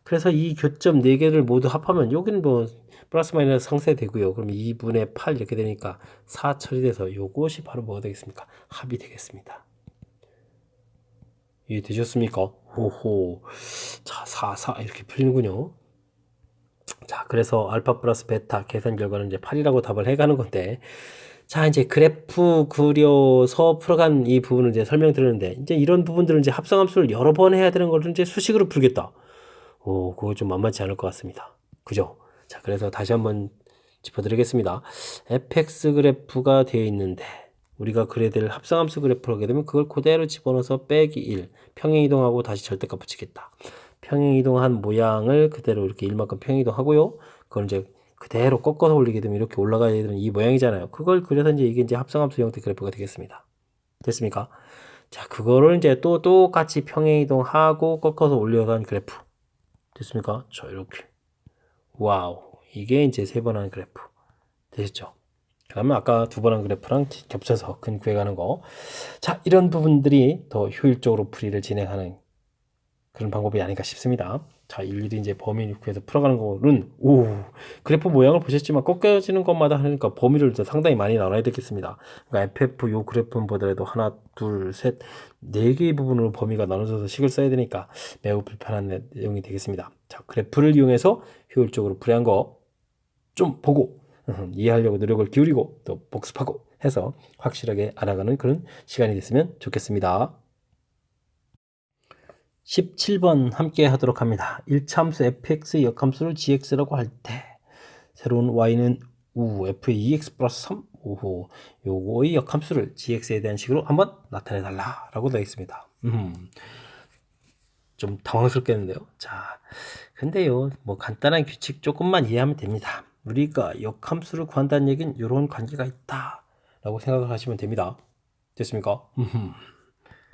그래서 이 교점 4개를 모두 합하면 여기는 뭐 플러스 마이너스 상쇄되고요. 그럼 2분의 8 이렇게 되니까 4 처리돼서 이것이 바로 뭐가 되겠습니까? 합이 되겠습니다. 이해되셨습니까? 호호. 자, 4, 4 이렇게 풀리는군요. 자, 그래서 알파 플러스 베타 계산 결과는 이제 8이라고 답을 해가는 건데, 자, 이제 그래프 그려서 풀어간 이 부분을 이제 설명드렸는데, 이제 이런 부분들은 이제 합성함수를 여러 번 해야 되는 걸 이제 수식으로 풀겠다. 오, 그거 좀 만만치 않을 것 같습니다. 그죠? 자, 그래서 다시 한번 짚어드리겠습니다. fx 그래프가 되어 있는데, 우리가 그려야 될 합성함수 그래프를 하게 되면 그걸 그대로 집어넣어서 빼기 1, 평행이동하고 다시 절대값 붙이겠다. 평행이동한 모양을 그대로 이렇게 1만큼 평행이동하고요. 그걸 이제 그대로 꺾어서 올리게 되면 이렇게 올라가야 되는 이 모양이잖아요. 그걸 그려서 이제 이게 이제 합성함수 형태 그래프가 되겠습니다. 됐습니까? 자, 그거를 이제 또 똑같이 평행이동하고 꺾어서 올려간 그래프. 됐습니까? 자, 이렇게. 와우. 이게 이제 3번 한 그래프. 되셨죠? 그러면 아까 2번 한 그래프랑 겹쳐서 근 구해가는 거. 자, 이런 부분들이 더 효율적으로 풀이를 진행하는 그런 방법이 아닌가 싶습니다. 자, 일일이 이제 범위 구해서 풀어가는 거는, 오, 그래프 모양을 보셨지만 꺾여지는 것마다 하니까 범위를 상당히 많이 나눠야 되겠습니다. 그러니까 FF 요 그래프는 보더라도 하나, 둘, 셋, 4개의 부분으로 범위가 나눠져서 식을 써야 되니까 매우 불편한 내용이 되겠습니다. 자, 그래프를 이용해서 효율적으로 풀이한 거 좀 보고, 이해하려고 노력을 기울이고 또 복습하고 해서 확실하게 알아가는 그런 시간이 됐으면 좋겠습니다. 17번 함께 하도록 합니다. 1차함수 fx의 역함수를 gx라고 할 때 새로운 y는 f의 2x 플러스 3 오호 요거의 역함수를 gx에 대한 식으로 한번 나타내 달라 라고 되어 있습니다. 좀 당황스럽겠는데요. 자, 근데요 뭐 간단한 규칙 조금만 이해하면 됩니다. 우리가 역함수를 구한다는 얘기는 이런 관계가 있다 라고 생각을 하시면 됩니다. 됐습니까?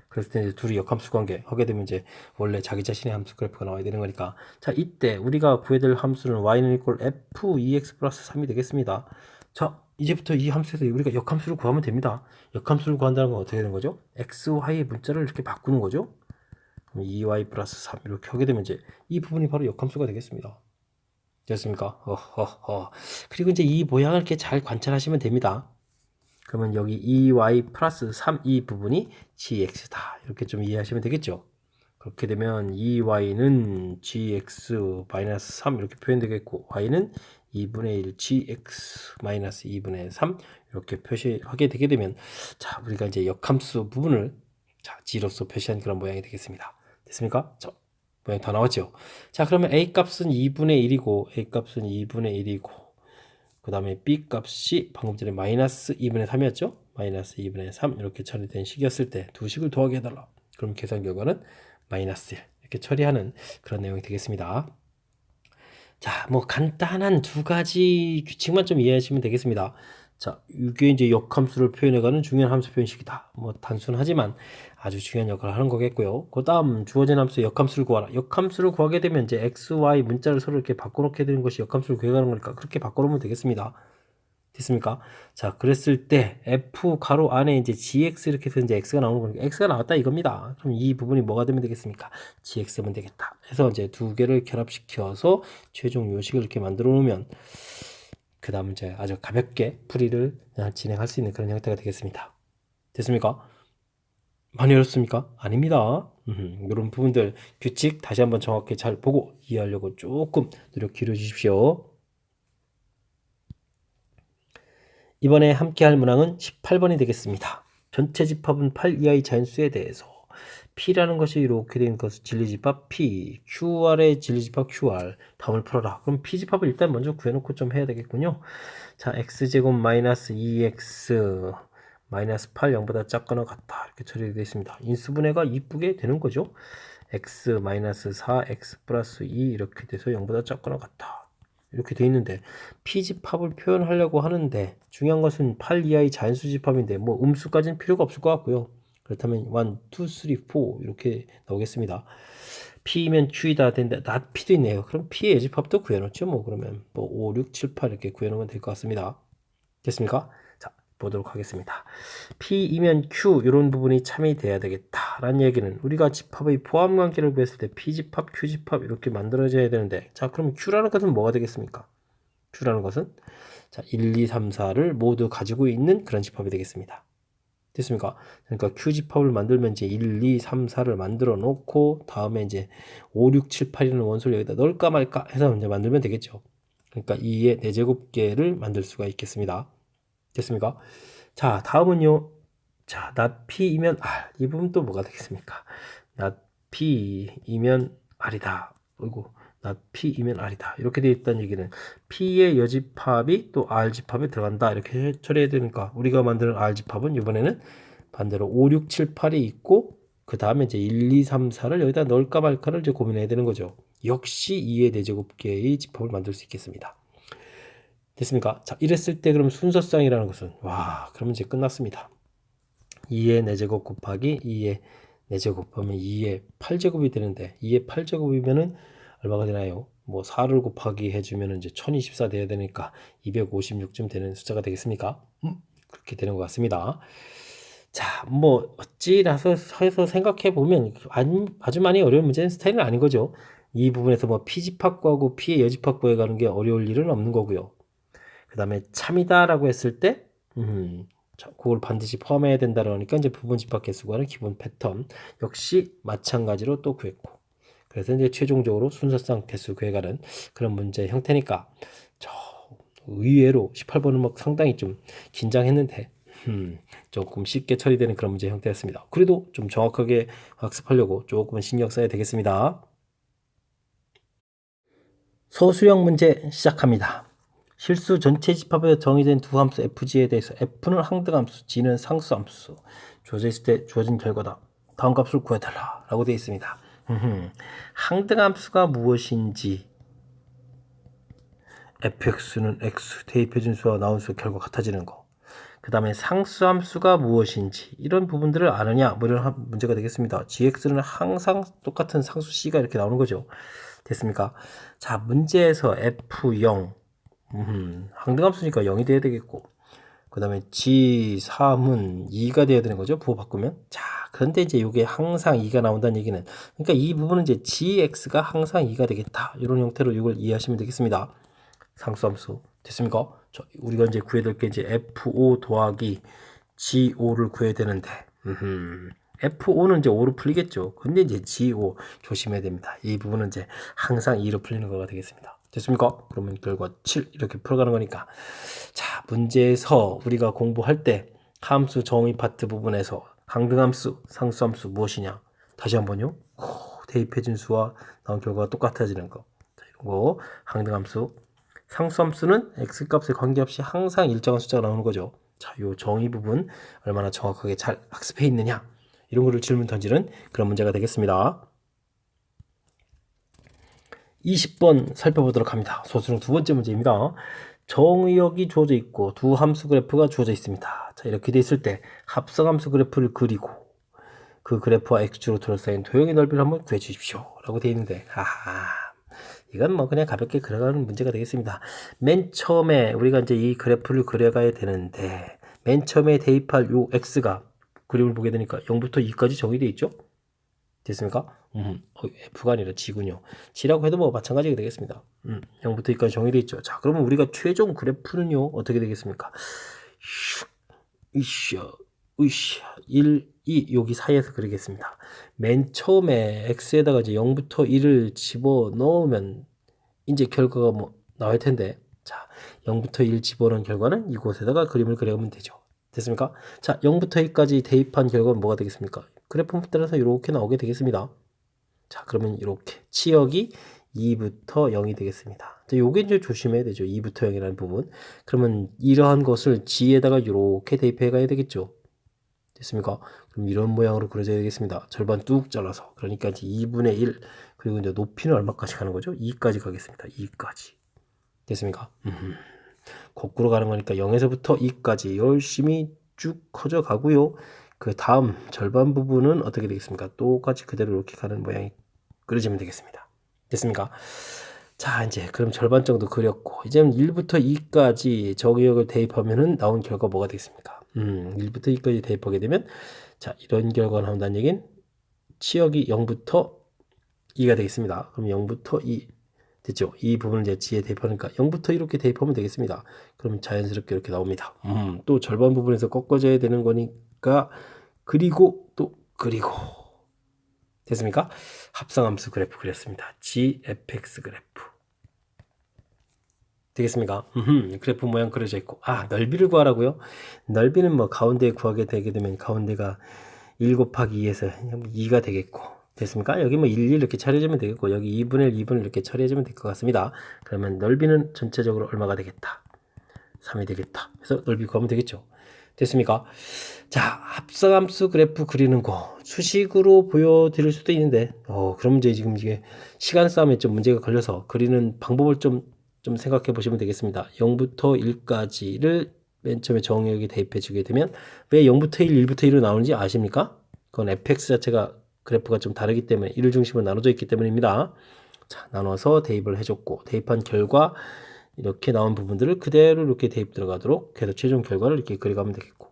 그랬을 때 이제 둘이 역함수 관계 하게 되면 이제 원래 자기 자신의 함수 그래프가 나와야 되는 거니까. 자, 이때 우리가 구해야 될 함수는 y는 이꼴 f2x 플러스 3이 되겠습니다. 자, 이제부터 이 함수에서 우리가 역함수를 구하면 됩니다. 역함수를 구한다는 건 어떻게 되는 거죠? x, y의 문자를 이렇게 바꾸는 거죠. 그럼 2y 플러스 3 이렇게 하게 되면 이제 이 부분이 바로 역함수가 되겠습니다. 됐습니까? 그리고 이제 이 모양을 이렇게 잘 관찰하시면 됩니다. 그러면 여기 2y 플러스 3 이 부분이 gx다. 이렇게 좀 이해하시면 되겠죠. 그렇게 되면 2y는 gx 마이너스 3 이렇게 표현되겠고 y는 2분의 1 gx 마이너스 2분의 3 이렇게 표시하게 되게 되면 자 우리가 이제 역함수 부분을 자 g로서 표시한 그런 모양이 되겠습니다. 됐습니까? 자, 모양 다 나왔죠? 자 그러면 a 값은 2분의 1이고 a 값은 2분의 1이고 그 다음에 b 값이 방금 전에 마이너스 2분의 3이었죠? 마이너스 2분의 3 이렇게 처리된 식이었을 때 두 식을 더하게 해달라. 그럼 계산 결과는 마이너스 1 이렇게 처리하는 그런 내용이 되겠습니다. 자, 뭐 간단한 두 가지 규칙만 좀 이해하시면 되겠습니다. 자, 이게 이제 역함수를 표현해가는 중요한 함수 표현식이다. 뭐 단순하지만 아주 중요한 역할을 하는 거겠고요. 그 다음 주어진 함수 역함수를 구하라. 역함수를 구하게 되면 이제 x, y 문자를 서로 이렇게 바꿔놓게 되는 것이 역함수를 구해가는 거니까 그렇게 바꿔놓으면 되겠습니다. 됐습니까? 자, 그랬을 때 f 가로 안에 이제 gx 이렇게 해서 이제 x가 나오는 거니까 x가 나왔다 이겁니다. 그럼 이 부분이 뭐가 되면 되겠습니까? gx면 되겠다. 그래서 이제 두 개를 결합시켜서 최종 요식을 이렇게 만들어 놓으면 그 다음 이제 아주 가볍게 풀이를 진행할 수 있는 그런 형태가 되겠습니다. 됐습니까? 많이 어렵습니까? 아닙니다. 이런 부분들 규칙 다시 한번 정확히 잘 보고 이해하려고 조금 노력 기울여 주십시오. 이번에 함께 할 문항은 18번이 되겠습니다. 전체 집합은 8 이하의 자연수에 대해서 P라는 것이 이렇게 된 것은 진리집합 P, QR의 진리집합 QR 다음을 풀어라. 그럼 P집합을 일단 먼저 구해놓고 좀 해야 되겠군요. 자, X제곱 마이너스 2X 마이너스 8 0보다 작거나 같다. 이렇게 처리되어 있습니다. 인수분해가 이쁘게 되는 거죠. X 마이너스 4, X 플러스 2 이렇게 돼서 0보다 작거나 같다. 이렇게 돼 있는데 P집합을 표현하려고 하는데 중요한 것은 8 이하의 자연수 집합인데 뭐 음수까지는 필요가 없을 것 같고요. 그렇다면 1, 2, 3, 4 이렇게 나오겠습니다. P면 Q이다 된다. not P도 있네요. 그럼 P의 예집합도 구해놓죠. 뭐 그러면 뭐 5, 6, 7, 8 이렇게 구해놓으면 될 것 같습니다. 됐습니까? 자, 보도록 하겠습니다. P이면 Q 이런 부분이 참이 돼야 되겠다라는 얘기는 우리가 집합의 포함관계를 구했을 때 P집합, Q집합 이렇게 만들어져야 되는데 자 그럼 Q라는 것은 뭐가 되겠습니까? Q라는 것은 자 1, 2, 3, 4를 모두 가지고 있는 그런 집합이 되겠습니다. 됐습니까? 그러니까 Q집합을 만들면 이제 1, 2, 3, 4를 만들어 놓고 다음에 이제 5, 6, 7, 8이라는 원소를 여기다 넣을까 말까 해서 이제 만들면 되겠죠. 그러니까 2의 4제곱계를 만들 수가 있겠습니다. 됐습니까? 자, 다음은요. 자, not P이면 R. 이 부분 또 뭐가 되겠습니까? not P이면 R이다. 그리고 not P이면 R이다. 이렇게 되어 있다는 얘기는 P의 여집합이 또 R집합에 들어간다. 이렇게 처리해야 되니까 우리가 만드는 R집합은 이번에는 반대로 5, 6, 7, 8이 있고 그 다음에 이제 1, 2, 3, 4를 여기다 넣을까 말까를 이제 고민해야 되는 거죠. 역시 2의 4제곱계의 집합을 만들 수 있겠습니다. 됐습니까? 자, 이랬을 때 그럼 순서쌍이라는 것은 와, 그러면 이제 끝났습니다. 2의 4제곱 곱하기 2의 4제곱 하면 2의 8제곱이 되는데 2의 8제곱이면은 얼마가 되나요? 뭐 4를 곱하기 해주면 이제 1024 돼야 되니까 256쯤 되는 숫자가 되겠습니까? 그렇게 되는 것 같습니다. 자, 뭐 어찌라서 해서 생각해 보면 아주 많이 어려운 문제는 스타일은 아닌 거죠. 이 부분에서 뭐 P집합 구하고 P의 여집합 구해가는 게 어려울 일은 없는 거고요. 그 다음에 참이다라고 했을 때 그걸 반드시 포함해야 된다 그러니까 이제 부분집합 개수 구하는 기본 패턴 역시 마찬가지로 또 구했고 그래서 이제 최종적으로 순서상 개수 구해가는 그런 문제 형태니까 저 의외로 18번은 뭐 상당히 좀 긴장했는데 조금 쉽게 처리되는 그런 문제 형태였습니다. 그래도 좀 정확하게 학습하려고 조금은 신경 써야 되겠습니다. 소수형 문제 시작합니다. 실수 전체 집합에서 정의된 두 함수 fg에 대해서 f는 항등함수, g는 상수함수 주어져 있을 때 주어진 결과다. 다음 값을 구해달라 라고 되어 있습니다. 항등함수가 무엇인지 fx는 x 대입해준 수와 나온 수 결과 같아지는 거. 그 다음에 상수함수가 무엇인지 이런 부분들을 아느냐 뭐 이런 문제가 되겠습니다. gx는 항상 똑같은 상수 c가 이렇게 나오는 거죠. 됐습니까? 자, 문제에서 f0 항등함수니까 0이 돼야 되겠고 그 다음에 G3은 2가 돼야 되는 거죠. 부호 바꾸면. 자, 그런데 이제 이게 항상 2가 나온다는 얘기는 그러니까 이 부분은 이제 GX가 항상 2가 되겠다. 이런 형태로 이걸 이해하시면 되겠습니다. 상수함수. 됐습니까? 우리가 이제 구해야 될 게 이제 F5 더하기 G5를 구해야 되는데, F5는 이제 5로 풀리겠죠. 근데 이제 G5 조심해야 됩니다. 이 부분은 이제 항상 2로 풀리는 거가 되겠습니다. 됐습니까? 그러면 결과 7 이렇게 풀어가는 거니까. 자, 문제에서 우리가 공부할 때 함수 정의 파트 부분에서 강등함수, 상수함수 무엇이냐? 다시 한번요. 대입해준 수와 나온 결과가 똑같아지는 거. 자, 이런 거 강등함수. 상수함수는 x값에 관계없이 항상 일정한 숫자가 나오는 거죠. 자, 요 정의 부분 얼마나 정확하게 잘 학습해 있느냐, 이런 거를 질문 던지는 그런 문제가 되겠습니다. 20번 살펴보도록 합니다. 소수령 두 번째 문제입니다. 정의역이 주어져 있고 두 함수 그래프가 주어져 있습니다. 자, 이렇게 돼 있을 때 합성함수 그래프를 그리고 그 그래프와 x축으로 둘러싸인 도형의 넓이를 한번 구해 주십시오 라고 되어 있는데, 이건 뭐 그냥 가볍게 그려가는 문제가 되겠습니다. 맨 처음에 우리가 이제 이 그래프를 그려가야 되는데, 맨 처음에 대입할 요 x가 그림을 보게 되니까 0부터 2까지 정의되어 있죠? 됐습니까? F가 아니라 G군요. G라고 해도 뭐 마찬가지가 되겠습니다. 0부터 2까지 정의되어 있죠. 자, 그러면 우리가 최종 그래프는요, 어떻게 되겠습니까? 으쌰, 1, 2, 여기 사이에서 그리겠습니다. 맨 처음에 x에다가 이제 0부터 1을 집어 넣으면 이제 결과가 뭐 나올 텐데, 자, 0부터 1 집어넣은 결과는 이곳에다가 그림을 그려가면 되죠. 됐습니까? 자, 0부터 1까지 대입한 결과는 뭐가 되겠습니까? 그래프 따라서 이렇게 나오게 되겠습니다. 자, 그러면 이렇게 치역이 2부터 0이 되겠습니다. 자, 요게 이제 조심해야 되죠. 2부터 0이라는 부분. 그러면 이러한 것을 G에다가 이렇게 대입해 가야 되겠죠. 됐습니까? 그럼 이런 모양으로 그려져야 되겠습니다. 절반 뚝 잘라서. 그러니까 이제 2분의 1, 그리고 이제 높이는 얼마까지 가는 거죠? 2까지 가겠습니다. 2까지. 됐습니까? 거꾸로 가는 거니까 0에서부터 2까지 열심히 쭉 커져 가고요. 그 다음 절반 부분은 어떻게 되겠습니까? 똑같이 그대로 이렇게 가는 모양이 그려지면 되겠습니다. 됐습니까? 자, 이제 그럼 절반 정도 그렸고, 이제는 1부터 2까지 정의역을 대입하면은 나온 결과 뭐가 되겠습니까? 1부터 2까지 대입하게 되면, 자, 이런 결과가 나온다는 얘기는 치역이 0부터 2가 되겠습니다. 그럼 0부터 2 됐죠? 이 부분을 이제 G에 대입하니까 0부터 이렇게 대입하면 되겠습니다. 그러면 자연스럽게 이렇게 나옵니다. 또 절반 부분에서 꺾어져야 되는 거니까 그리고 또 그리고 됐습니까? 합성함수 그래프 그렸습니다. GFX 그래프 되겠습니까? 그래프 모양 그려져 있고, 넓이를 구하라고요? 넓이는 뭐 가운데 구하게 되게 되면 가운데가 1 곱하기 2에서 2가 되겠고, 됐습니까? 여기 뭐 1, 2 이렇게 처리해주면 되겠고, 여기 2분의 1, 2분의 이렇게 처리해주면 될 것 같습니다. 그러면 넓이는 전체적으로 얼마가 되겠다? 3이 되겠다. 그래서 넓이 구하면 되겠죠. 됐습니까? 자, 합성함수 그래프 그리는 거 수식으로 보여드릴 수도 있는데, 그럼 이제 지금 이게 시간 싸움에 좀 문제가 걸려서 그리는 방법을 좀 생각해 보시면 되겠습니다. 0부터 1까지를 맨 처음에 정의역에 대입해 주게 되면 왜 0부터 1, 1부터 1로 나오는지 아십니까? 그건 fx 자체가 그래프가 좀 다르기 때문에 1을 중심으로 나눠져 있기 때문입니다. 자, 나눠서 대입을 해줬고, 대입한 결과 이렇게 나온 부분들을 그대로 이렇게 대입 들어가도록 해서 최종 결과를 이렇게 그려가면 되겠고,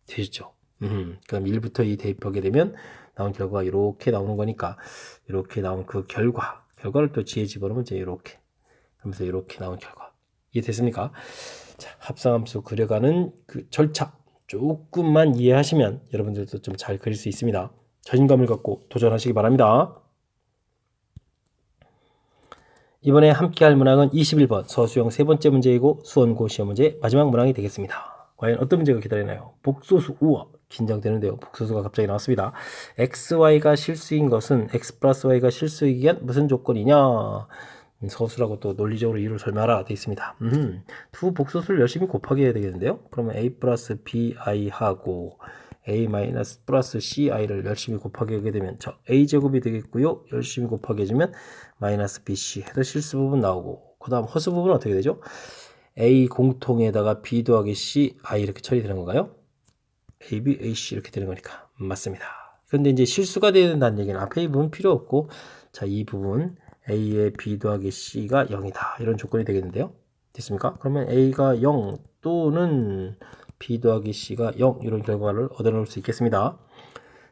되시죠? 그럼 1부터 2 대입하게 되면 나온 결과가 이렇게 나오는 거니까, 이렇게 나온 그 결과를 또 G에 집어넣으면 이제 이렇게, 그러면서 이렇게 나온 결과. 이해됐습니까? 자, 합성함수 그려가는 그 절차 조금만 이해하시면 여러분들도 좀 잘 그릴 수 있습니다. 자신감을 갖고 도전하시기 바랍니다. 이번에 함께 할 문항은 21번 서수형 세 번째 문제이고 수원고 시험 문제 마지막 문항이 되겠습니다. 과연 어떤 문제가 기다리나요? 복소수. 우와, 긴장되는데요. 복소수가 갑자기 나왔습니다. xy가 실수인 것은 x 플러스 y가 실수이기 위한 무슨 조건이냐? 서술하고 또 논리적으로 이유를 설명하라 되어 있습니다. 두 복소수를 열심히 곱하기 해야 되겠는데요. 그러면 a 플러스 bi 하고 a 마이너스 플러스 ci를 열심히 곱하기 하게 되면 저 a제곱이 되겠고요. 열심히 곱하기 해주면 마이너스 bc 해서 실수 부분 나오고, 그 다음 허수 부분은 어떻게 되죠? a 공통에다가 b 더하기 c i 이렇게 처리되는 건가요? a, b, a, c 이렇게 되는 거니까 맞습니다. 근데 이제 실수가 되어야 된다는 얘기는 앞에 이 부분 필요 없고, 자, 이 부분 a의 b 더하기 c가 0이다 이런 조건이 되겠는데요. 됐습니까? 그러면 a가 0 또는 b 더하기 c가 0 이런 결과를 얻어낼 수 있겠습니다.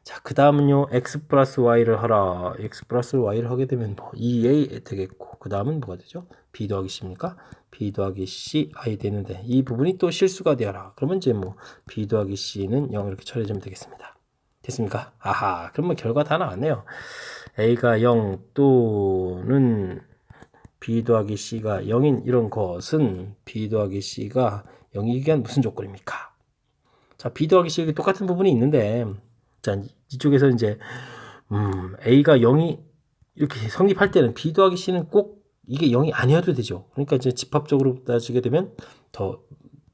자, 그 다음은요, x 플러스 y를 하라. x 플러스 y를 하게 되면 뭐 2a 되겠고, 그 다음은 뭐가 되죠? b 더하기 c입니까? b 더하기 c i 되는데 이 부분이 또 실수가 되어라. 그러면 이제 뭐 b 더하기 c는 0 이렇게 처리해주면 되겠습니다. 됐습니까? 아하, 그러면 결과 다 나왔네요. a가 0 또는 b 더하기 c가 0인 이런 것은 b 더하기 c가 0이기 위한 무슨 조건입니까? 자, b 더하기 c 똑같은 부분이 있는데, 자, 이쪽에서 이제 a가 0이 이렇게 성립할 때는 b 더하기 c는 꼭 이게 0이 아니어도 되죠. 그러니까 이제 집합적으로 따지게 되면 더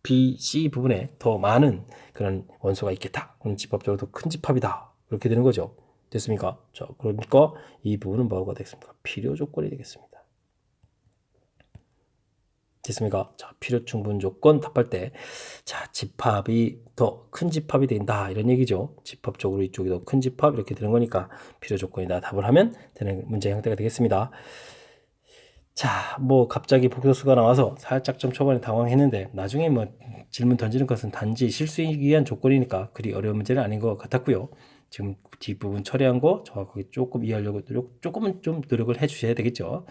b, c 부분에 더 많은 그런 원소가 있겠다. 그럼 집합적으로 더 큰 집합이다. 이렇게 되는 거죠. 됐습니까? 자, 그러니까 이 부분은 뭐가 되겠습니까? 필요 조건이 되겠습니다. 됐습니까? 자, 필요 충분 조건 답할 때, 자, 집합이 더 큰 집합이 된다. 이런 얘기죠. 집합적으로 이쪽이 더 큰 집합 이렇게 되는 거니까 필요 조건이다. 답을 하면 되는 문제 형태가 되겠습니다. 자, 뭐 갑자기 복소수가 나와서 살짝 좀 초반에 당황했는데 나중에 뭐 질문 던지는 것은 단지 실수이기 위한 조건이니까 그리 어려운 문제는 아닌 것 같았고요. 지금 뒷부분 처리한 거 정확하게 조금 이해하려고 조금은 좀 노력을 해 주셔야 되겠죠.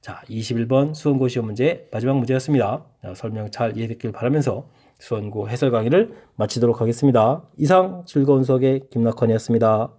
자, 21번 수원고 시험 문제 마지막 문제였습니다. 자, 설명 잘 이해됐길 바라면서 수원고 해설 강의를 마치도록 하겠습니다. 이상 즐거운 수학의 김낙헌이었습니다.